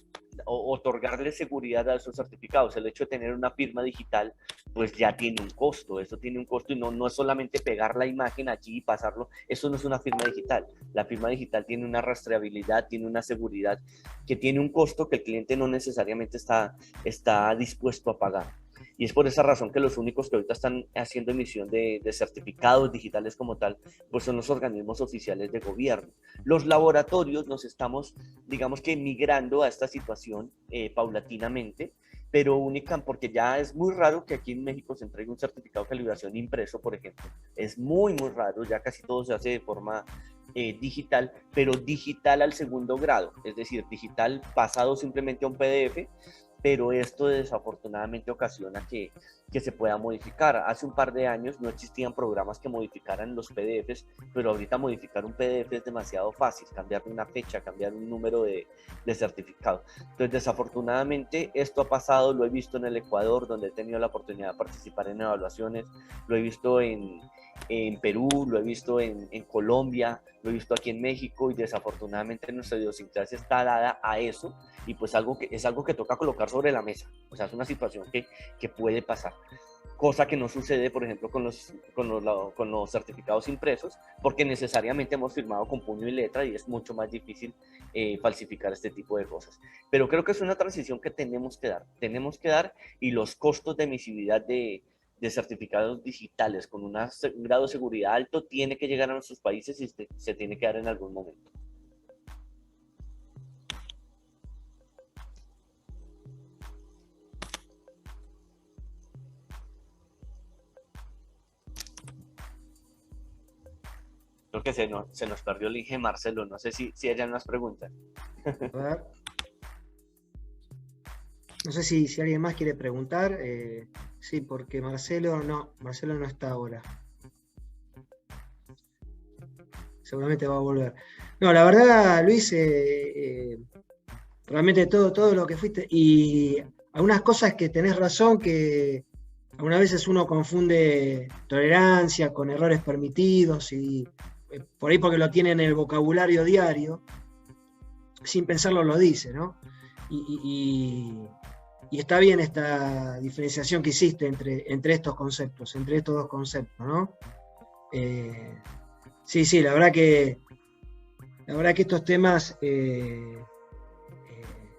otorgarle seguridad a esos certificados. El hecho de tener una firma digital, pues ya tiene un costo, eso tiene un costo, y no es solamente pegar la imagen allí y pasarlo, eso no es una firma digital. La firma digital tiene una rastreabilidad, tiene una seguridad que tiene un costo que el cliente no necesariamente está dispuesto a pagar. Y es por esa razón que los únicos que ahorita están haciendo emisión de certificados digitales como tal, pues son los organismos oficiales de gobierno. Los laboratorios nos estamos, digamos que, migrando a esta situación paulatinamente, pero única, porque ya es muy raro que aquí en México se entregue un certificado de calibración impreso, por ejemplo. Es muy, muy raro, ya casi todo se hace de forma digital, pero digital al segundo grado, es decir, digital pasado simplemente a un PDF, pero esto desafortunadamente ocasiona que se pueda modificar. Hace un par de años no existían programas que modificaran los PDFs, pero ahorita modificar un PDF es demasiado fácil, cambiarle una fecha, cambiar un número de certificado. Entonces, desafortunadamente, esto ha pasado, lo he visto en el Ecuador, donde he tenido la oportunidad de participar en evaluaciones, lo he visto en Perú, lo he visto en Colombia, lo he visto aquí en México, y desafortunadamente nuestra idiosincrasia está dada a eso, y pues es algo que toca colocar sobre la mesa. O sea, es una situación que puede pasar, cosa que no sucede, por ejemplo, con los certificados impresos, porque necesariamente hemos firmado con puño y letra y es mucho más difícil falsificar este tipo de cosas. Pero creo que es una transición que tenemos que dar, y los costos de emisividad de certificados digitales con un grado de seguridad alto tiene que llegar a nuestros países, y se tiene que dar en algún momento. Creo que se nos perdió el Inge Marcelo, no sé si hay unas preguntas. A ver. No sé si alguien más quiere preguntar. Sí, porque Marcelo no está ahora. Seguramente va a volver. No, la verdad, Luis, realmente todo lo que fuiste, y algunas cosas que tenés razón, que algunas veces uno confunde tolerancia con errores permitidos, y por ahí porque lo tiene en el vocabulario diario, sin pensarlo lo dice, ¿no? Y está bien esta diferenciación que hiciste entre estos conceptos, entre estos dos conceptos, ¿no? Sí, la verdad que estos temas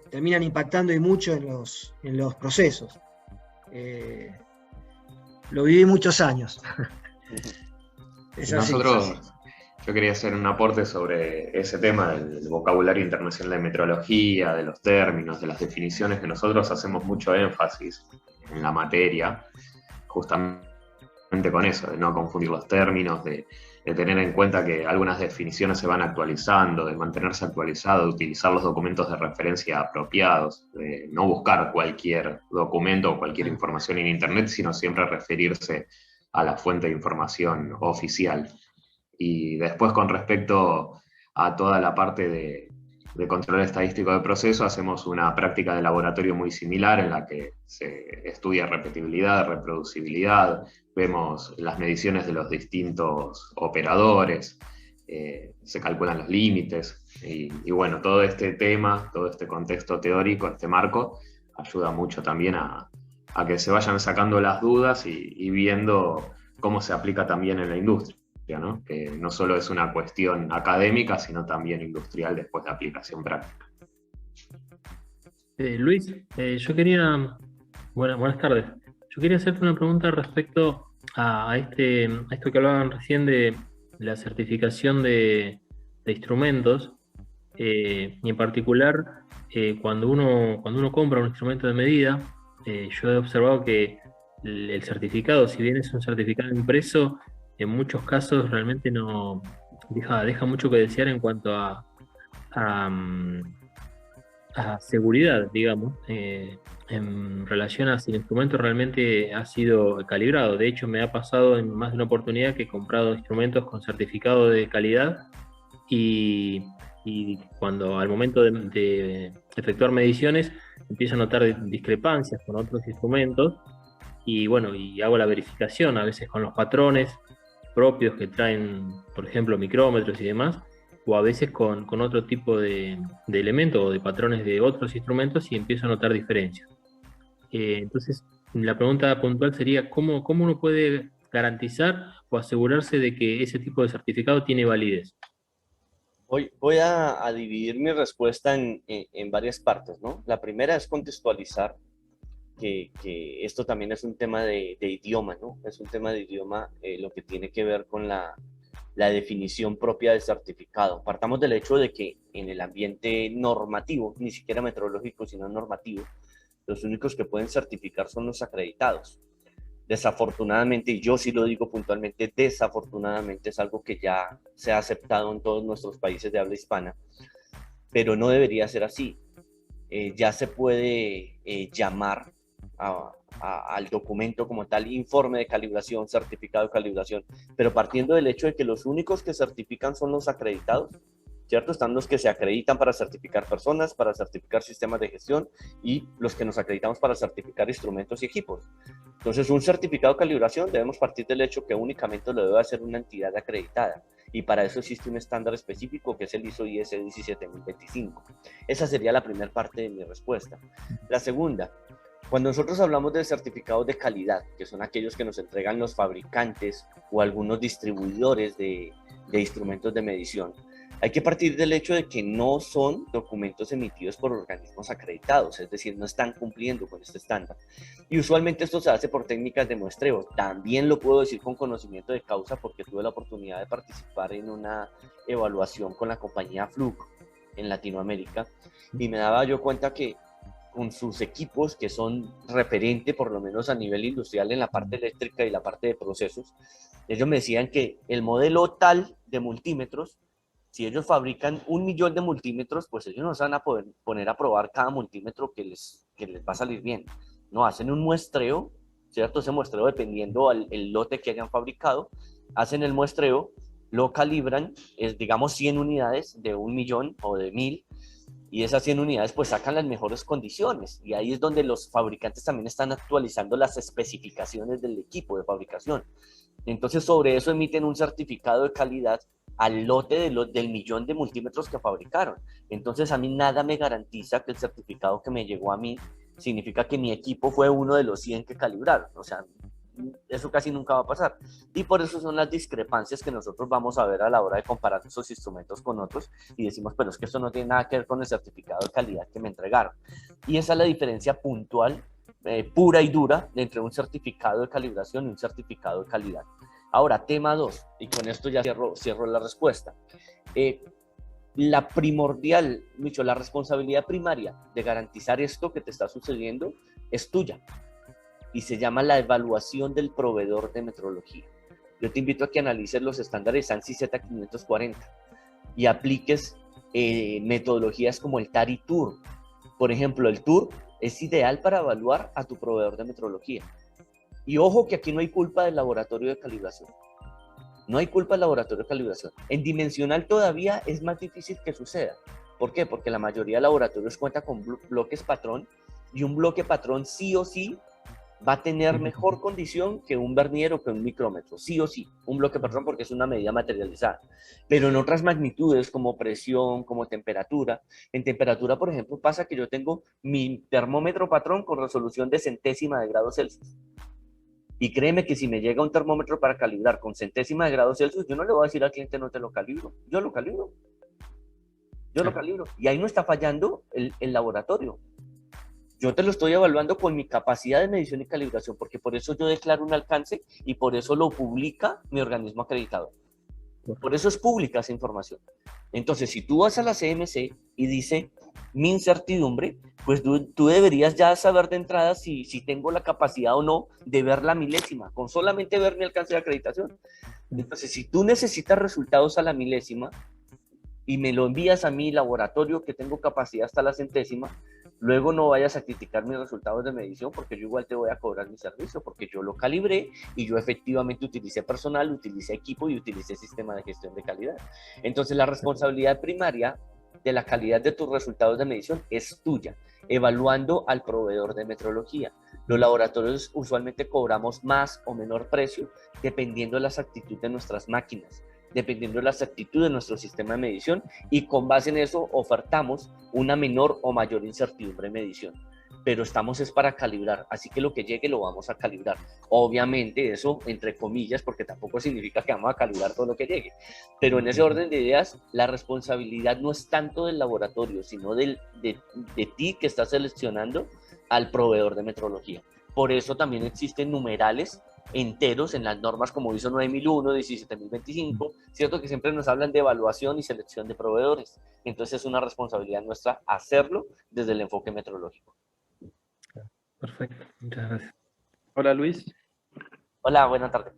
terminan impactando y mucho en los procesos. Lo viví muchos años. Es así, yo quería hacer un aporte sobre ese tema del vocabulario internacional de metrología, de los términos, de las definiciones, que nosotros hacemos mucho énfasis en la materia, justamente con eso, de no confundir los términos, de tener en cuenta que algunas definiciones se van actualizando, de mantenerse actualizado, de utilizar los documentos de referencia apropiados, de no buscar cualquier documento o cualquier información en Internet, sino siempre referirse a la fuente de información oficial. Y después, con respecto a toda la parte de control estadístico de proceso, hacemos una práctica de laboratorio muy similar en la que se estudia repetibilidad, reproducibilidad, vemos las mediciones de los distintos operadores, se calculan los límites, y bueno, todo este tema, todo este contexto teórico, este marco, ayuda mucho también a que se vayan sacando las dudas y viendo cómo se aplica también en la industria, ¿no? Que no solo es una cuestión académica, sino también industrial después de aplicación práctica. Luis, yo quería... Buenas tardes. Yo quería hacerte una pregunta respecto a esto que hablaban recién de la certificación de instrumentos, y en particular cuando uno compra un instrumento de medida, yo he observado que el certificado, si bien es un certificado impreso, en muchos casos realmente no deja mucho que desear en cuanto a seguridad, digamos, en relación a si el instrumento realmente ha sido calibrado. De hecho, me ha pasado en más de una oportunidad que he comprado instrumentos con certificado de calidad, y cuando al momento de efectuar mediciones empiezo a notar discrepancias con otros instrumentos, y bueno, y hago la verificación a veces con los patrones propios que traen, por ejemplo, micrómetros y demás, o a veces con otro tipo de elementos o de patrones de otros instrumentos y empiezo a notar diferencias. Entonces, la pregunta puntual sería, ¿cómo uno puede garantizar o asegurarse de que ese tipo de certificado tiene validez? Voy a dividir mi respuesta en varias partes, ¿no? La primera es contextualizar que esto también es un tema de idioma, ¿no? Es un tema de idioma lo que tiene que ver con la definición propia del certificado. Partamos del hecho de que en el ambiente normativo, ni siquiera metrológico, sino normativo, los únicos que pueden certificar son los acreditados. Desafortunadamente, y yo sí lo digo puntualmente, desafortunadamente es algo que ya se ha aceptado en todos nuestros países de habla hispana, pero no debería ser así. Ya se puede llamar al documento como tal, informe de calibración, certificado de calibración, pero partiendo del hecho de que los únicos que certifican son los acreditados, ¿cierto? Están los que se acreditan para certificar personas, para certificar sistemas de gestión y los que nos acreditamos para certificar instrumentos y equipos. Entonces, un certificado de calibración debemos partir del hecho que únicamente lo debe hacer una entidad acreditada y para eso existe un estándar específico que es el ISO IS 17025. Esa sería la primera parte de mi respuesta. La segunda, cuando nosotros hablamos de certificados de calidad, que son aquellos que nos entregan los fabricantes o algunos distribuidores de instrumentos de medición, hay que partir del hecho de que no son documentos emitidos por organismos acreditados, es decir, no están cumpliendo con este estándar. Y usualmente esto se hace por técnicas de muestreo. También lo puedo decir con conocimiento de causa porque tuve la oportunidad de participar en una evaluación con la compañía Fluke en Latinoamérica y me daba yo cuenta que con sus equipos, que son referente por lo menos a nivel industrial en la parte eléctrica y la parte de procesos, ellos me decían que el modelo tal de multímetros, si ellos fabrican 1 millón de multímetros, pues ellos no se van a poder poner a probar cada multímetro que les va a salir bien. No, hacen un muestreo, ¿cierto? Ese muestreo dependiendo el lote que hayan fabricado, hacen el muestreo, lo calibran, es digamos 100 unidades de 1 millón o de 1000, y esas 100 unidades pues sacan las mejores condiciones, y ahí es donde los fabricantes también están actualizando las especificaciones del equipo de fabricación. Entonces sobre eso emiten un certificado de calidad al lote del millón de multímetros que fabricaron. Entonces a mí nada me garantiza que el certificado que me llegó a mí significa que mi equipo fue uno de los 100 que calibraron. O sea, eso casi nunca va a pasar. Y por eso son las discrepancias que nosotros vamos a ver a la hora de comparar esos instrumentos con otros y decimos, pero es que esto no tiene nada que ver con el certificado de calidad que me entregaron. Y esa es la diferencia puntual, pura y dura, entre un certificado de calibración y un certificado de calidad. Ahora, tema 2, y con esto ya cierro la respuesta. La primordial, Micho, la responsabilidad primaria de garantizar esto que te está sucediendo es tuya y se llama la evaluación del proveedor de metrología. Yo te invito a que analices los estándares ANSI Z540 y apliques metodologías como el TAR y TUR. Por ejemplo, el TUR es ideal para evaluar a tu proveedor de metrología. Y ojo que aquí no hay culpa del laboratorio de calibración. No hay culpa del laboratorio de calibración. En dimensional todavía es más difícil que suceda. ¿Por qué? Porque la mayoría de laboratorios cuenta con bloques patrón y un bloque patrón sí o sí va a tener mejor condición que un vernier o que un micrómetro. Sí o sí, un bloque patrón porque es una medida materializada. Pero en otras magnitudes como presión, como temperatura, en temperatura, por ejemplo, pasa que yo tengo mi termómetro patrón con resolución de centésima de grado Celsius. Y créeme que si me llega un termómetro para calibrar con centésima de grado Celsius, yo no le voy a decir al cliente no te lo calibro, yo lo calibro. Yo lo calibro. Y ahí no está fallando el laboratorio. Yo te lo estoy evaluando con mi capacidad de medición y calibración, porque por eso yo declaro un alcance y por eso lo publica mi organismo acreditado. Por eso es pública esa información. Entonces, si tú vas a la CMC y dice mi incertidumbre, pues tú deberías ya saber de entrada si tengo la capacidad o no de ver la milésima, con solamente ver mi alcance de acreditación. Entonces, si tú necesitas resultados a la milésima y me lo envías a mi laboratorio que tengo capacidad hasta la centésima, luego no vayas a criticar mis resultados de medición porque yo igual te voy a cobrar mi servicio porque yo lo calibré y yo efectivamente utilicé personal, utilicé equipo y utilicé sistema de gestión de calidad. Entonces la responsabilidad primaria de la calidad de tus resultados de medición es tuya, evaluando al proveedor de metrología. Los laboratorios usualmente cobramos más o menor precio dependiendo de la exactitud de nuestras máquinas. dependiendo de la exactitud de nuestro sistema de medición, y con base en eso ofertamos una menor o mayor incertidumbre de medición. Pero estamos es para calibrar, así que lo que llegue lo vamos a calibrar. Obviamente eso entre comillas, porque tampoco significa que vamos a calibrar todo lo que llegue, pero en ese orden de ideas, la responsabilidad no es tanto del laboratorio, sino de ti que estás seleccionando al proveedor de metrología. Por eso también existen numerales enteros en las normas como ISO 9001, 17025, cierto que siempre nos hablan de evaluación y selección de proveedores. Entonces es una responsabilidad nuestra hacerlo desde el enfoque metrológico. Perfecto, muchas gracias. Hola Luis. Hola, buenas tardes.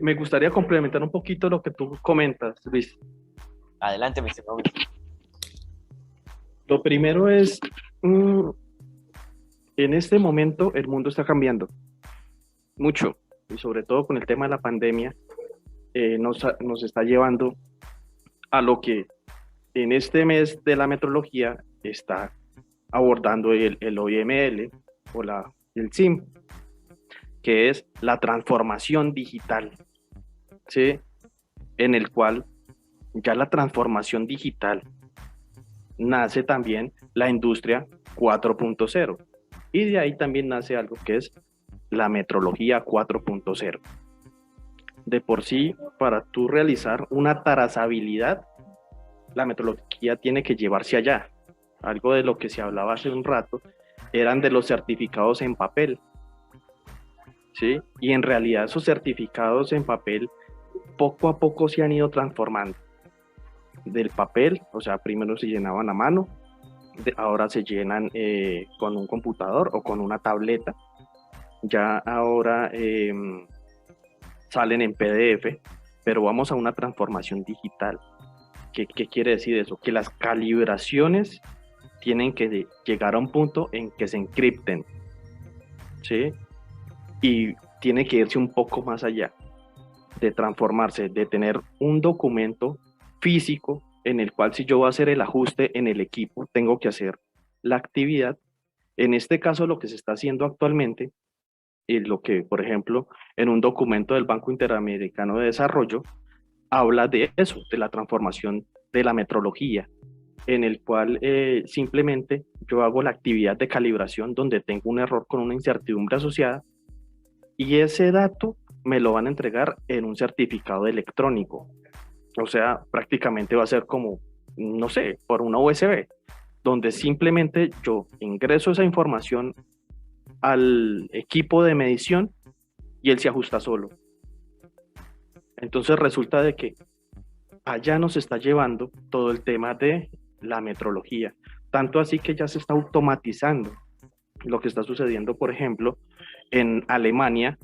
Me gustaría complementar un poquito lo que tú comentas, Luis. Adelante, mi estimado. Lo primero es, en este momento el mundo está cambiando mucho, y sobre todo con el tema de la pandemia, nos está llevando a lo que en este mes de la metrología está abordando el OIML o el CIM, que es la transformación digital, ¿sí? En el cual ya la transformación digital nace también la industria 4.0, y de ahí también nace algo que es la metrología 4.0. De por sí, para tú realizar una trazabilidad, la metrología tiene que llevarse allá. Algo de lo que se hablaba hace un rato eran de los certificados en papel, ¿sí? Y en realidad esos certificados en papel poco a poco se han ido transformando. Del papel, o sea, primero se llenaban a mano, ahora se llenan con un computador o con una tableta. Ya ahora salen en PDF, pero vamos a una transformación digital. ¿Qué quiere decir eso? Que las calibraciones tienen que llegar a un punto en que se encripten, ¿sí? Y tiene que irse un poco más allá, de transformarse, de tener un documento físico en el cual si yo voy a hacer el ajuste en el equipo, tengo que hacer la actividad. En este caso, lo que se está haciendo actualmente, y lo que, por ejemplo, en un documento del Banco Interamericano de Desarrollo, habla de eso, de la transformación de la metrología, en el cual simplemente yo hago la actividad de calibración donde tengo un error con una incertidumbre asociada, y ese dato me lo van a entregar en un certificado electrónico. O sea, prácticamente va a ser como, no sé, por una USB, donde simplemente yo ingreso esa información al equipo de medición y él se ajusta solo. Entonces resulta de que allá nos está llevando todo el tema de la metrología, tanto así que ya se está automatizando lo que está sucediendo, por ejemplo, en Alemania,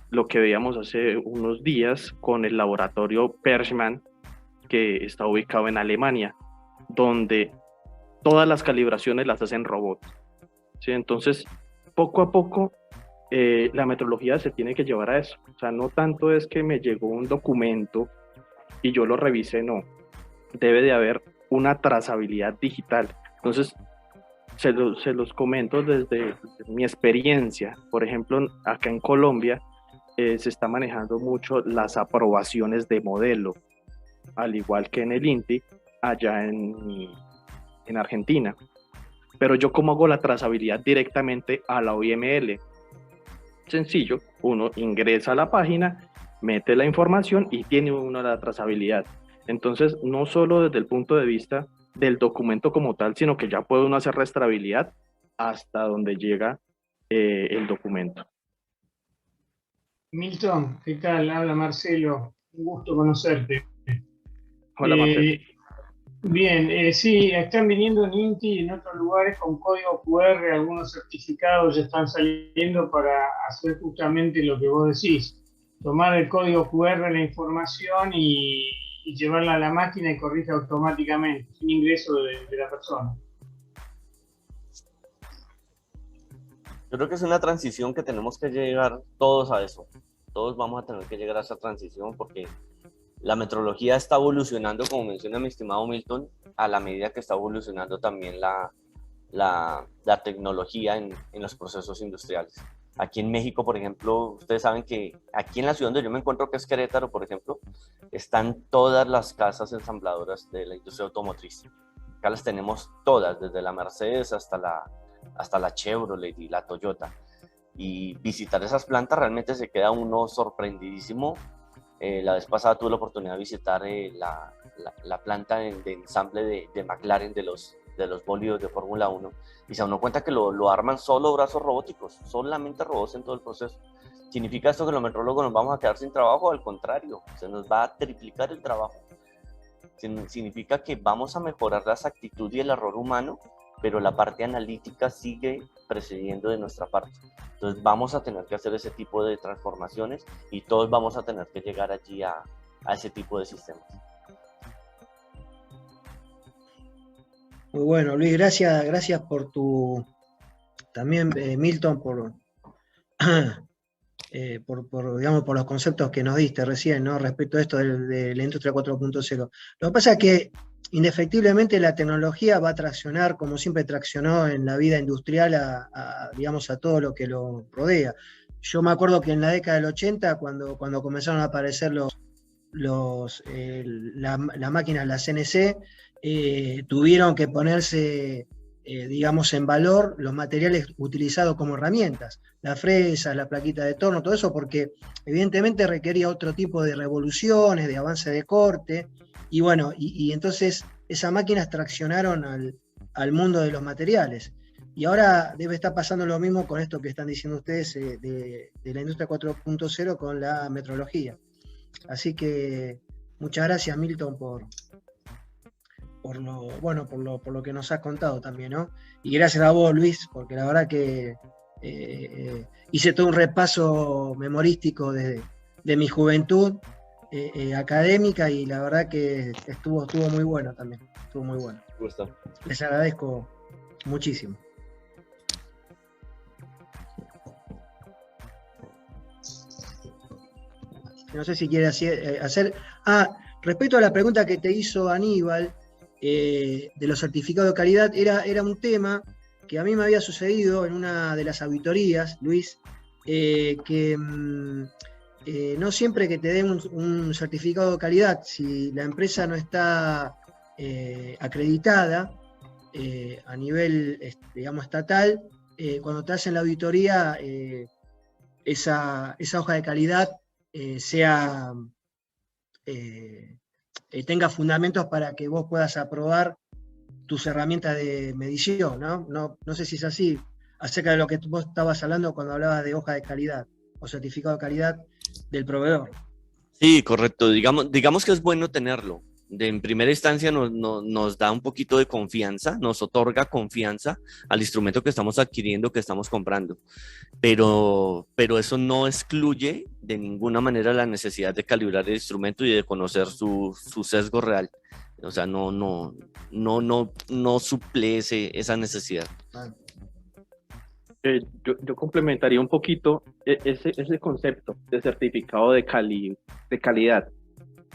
lo que veíamos hace unos días con el laboratorio Perschmann, que está ubicado en Alemania, donde todas las calibraciones las hacen robots, ¿sí? Entonces, poco a poco, la metrología se tiene que llevar a eso. O sea, no tanto es que me llegó un documento y yo lo revisé, no. Debe de haber una trazabilidad digital. Entonces, se los comento desde mi experiencia. Por ejemplo, acá en Colombia se está manejando mucho las aprobaciones de modelo, al igual que en el INTI, allá en Argentina. Pero yo, ¿cómo hago la trazabilidad directamente a la OIML? Sencillo, uno ingresa a la página, mete la información y tiene uno la trazabilidad. Entonces, no solo desde el punto de vista del documento como tal, sino que ya puede uno hacer rastreabilidad hasta donde llega el documento. Milton, ¿qué tal? Habla Marcelo, un gusto conocerte. Hola, Marcelo. Bien, sí, están viniendo en INTI y en otros lugares con código QR, algunos certificados ya están saliendo para hacer justamente lo que vos decís, tomar el código QR, la información y llevarla a la máquina y corrige automáticamente, sin ingreso de la persona. Yo creo que es una transición que tenemos que llegar todos a eso. Todos vamos a tener que llegar a esa transición porque la metrología está evolucionando, como menciona mi estimado Milton, a la medida que está evolucionando también la tecnología en los procesos industriales. Aquí en México, por ejemplo, ustedes saben que aquí en la ciudad donde yo me encuentro, que es Querétaro, por ejemplo, están todas las casas ensambladoras de la industria automotriz. Acá las tenemos todas, desde la Mercedes hasta la Chevrolet y la Toyota. Y visitar esas plantas realmente se queda uno sorprendidísimo. La vez pasada tuve la oportunidad de visitar la planta de ensamble de McLaren de los bólidos de Fórmula 1 y se dan cuenta que lo arman solo brazos robóticos, solamente robots en todo el proceso. ¿Significa esto que los metrólogos nos vamos a quedar sin trabajo? Al contrario, se nos va a triplicar el trabajo. Significa que vamos a mejorar la exactitud y el error humano, pero la parte analítica sigue precediendo de nuestra parte. Entonces vamos a tener que hacer ese tipo de transformaciones y todos vamos a tener que llegar allí a ese tipo de sistemas. Muy bueno, Luis, gracias por también Milton, digamos, por los conceptos que nos diste recién, ¿no? Respecto a esto de la industria 4.0. Lo que pasa es que indefectiblemente la tecnología va a traccionar, como siempre traccionó en la vida industrial, digamos, a todo lo que lo rodea. Yo me acuerdo que en la década del 80, cuando comenzaron a aparecer las máquinas, las CNC, tuvieron que ponerse, digamos, en valor los materiales utilizados como herramientas, las fresas, la plaquita de torno, todo eso, porque evidentemente requería otro tipo de revoluciones, de avance de corte, y bueno, y entonces esas máquinas traccionaron al mundo de los materiales. Y ahora debe estar pasando lo mismo con esto que están diciendo ustedes de la industria 4.0 con la metrología. Así que muchas gracias, Milton, por lo que nos has contado también, ¿no? Y gracias a vos, Luis, porque la verdad que hice todo un repaso memorístico de mi juventud académica y la verdad que estuvo muy bueno también, estuvo muy bueno. Gusto. Les agradezco muchísimo. No sé si quiere hacer... respecto a la pregunta que te hizo Aníbal, de los certificados de calidad, era un tema que a mí me había sucedido en una de las auditorías, Luis, que no siempre que te den un certificado de calidad, si la empresa no está acreditada a nivel, digamos, estatal, cuando te hacen la auditoría, esa hoja de calidad tenga fundamentos para que vos puedas aprobar tus herramientas de medición, ¿no? No sé si es así, acerca de lo que vos estabas hablando cuando hablabas de hoja de calidad o certificado de calidad del proveedor. Sí, correcto. Digamos que es bueno tenerlo. En primera instancia nos da un poquito de confianza, nos otorga confianza al instrumento que estamos adquiriendo, que estamos comprando. Pero eso no excluye de ninguna manera la necesidad de calibrar el instrumento y de conocer su sesgo real. O sea, no suple esa necesidad. Yo complementaría un poquito ese concepto de certificado de calidad,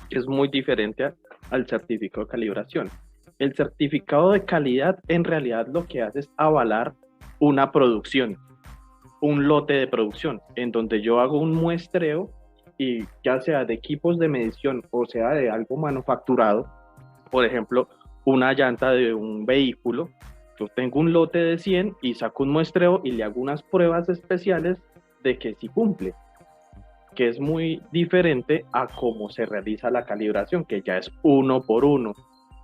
que es muy diferente al certificado de calibración. El certificado de calidad en realidad lo que hace es avalar una producción, un lote de producción, en donde yo hago un muestreo y ya sea de equipos de medición o sea de algo manufacturado, por ejemplo, una llanta de un vehículo, yo tengo un lote de 100 y saco un muestreo y le hago unas pruebas especiales de que sí cumple, que es muy diferente a cómo se realiza la calibración, que ya es uno por uno,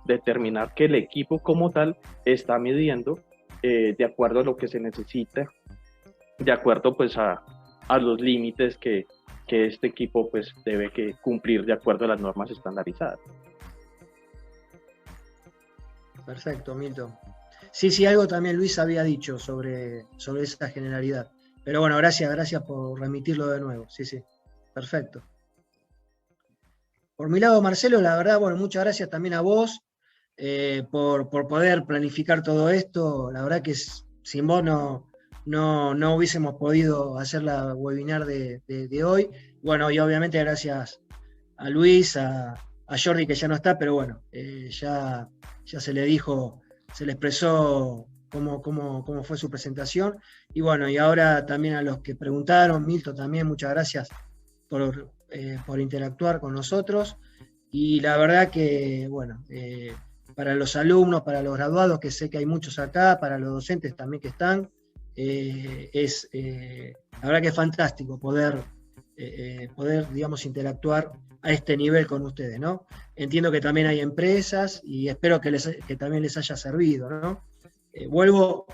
determinar que el equipo como tal está midiendo de acuerdo a lo que se necesita, de acuerdo pues a los límites que este equipo pues debe cumplir de acuerdo a las normas estandarizadas. Perfecto, Milton. Sí, algo también Luis había dicho sobre esa generalidad. Pero bueno, gracias por remitirlo de nuevo. Sí, perfecto. Por mi lado, Marcelo, la verdad, bueno, muchas gracias también a vos por poder planificar todo esto. La verdad que sin vos no hubiésemos podido hacer la webinar de hoy. Bueno, y obviamente gracias a Luis, a Jordi que ya no está, pero bueno, ya se le dijo, se le expresó cómo fue su presentación. Y bueno, y ahora también a los que preguntaron, Milton también, muchas gracias por interactuar con nosotros. Y la verdad que, bueno, para los alumnos, para los graduados, que sé que hay muchos acá, para los docentes también que están, la verdad que es fantástico poder, digamos, interactuar a este nivel con ustedes, ¿no? Entiendo que también hay empresas y espero que también les haya servido, ¿no? Vuelvo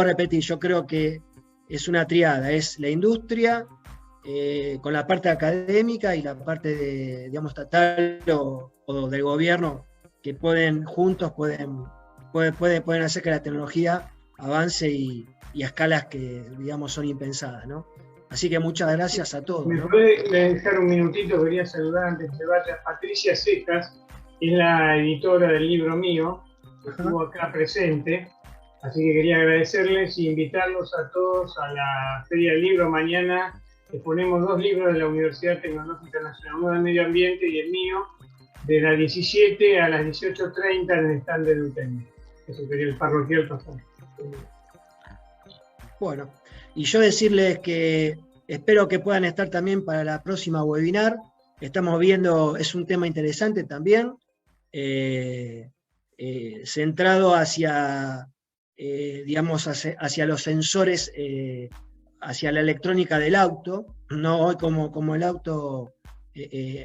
a repetir, yo creo que es una triada, es la industria con la parte académica y la parte digamos, estatal o del gobierno, que juntos pueden hacer que la tecnología avance y a escalas que, digamos, son impensadas, ¿no? Así que muchas gracias a todos. ¿Me ¿no? puede dejar un minutito? Quería saludar antes que vaya a Patricia Cejas, que es la editora del libro mío, que estuvo acá presente. Así que quería agradecerles y invitarlos a todos a la Feria del Libro mañana. Exponemos 2 libros de la Universidad Tecnológica Nacional, uno del Medio Ambiente y el mío, de las 17 a las 18:30 en el stand del UTN. Eso sería el parroquial pasado. Bueno, y yo decirles que espero que puedan estar también para la próxima webinar. Estamos viendo, es un tema interesante también, centrado hacia, digamos, hacia los sensores, hacia la electrónica del auto, ¿no? Hoy como el auto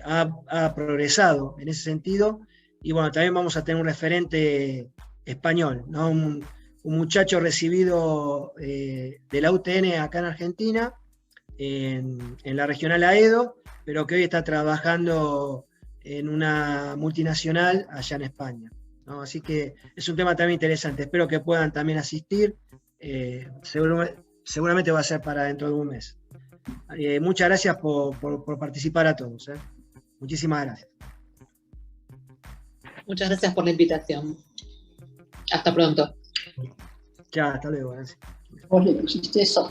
ha progresado en ese sentido, y bueno, también vamos a tener un referente español, ¿no? Un muchacho recibido de la UTN acá en Argentina, en la regional AEDO, pero que hoy está trabajando en una multinacional allá en España, ¿no? Así que es un tema también interesante, espero que puedan también asistir, seguramente va a ser para dentro de un mes. Muchas gracias por participar a todos. Muchísimas gracias. Muchas gracias por la invitación. Hasta pronto. Ya, hasta luego. Vos le pusiste eso.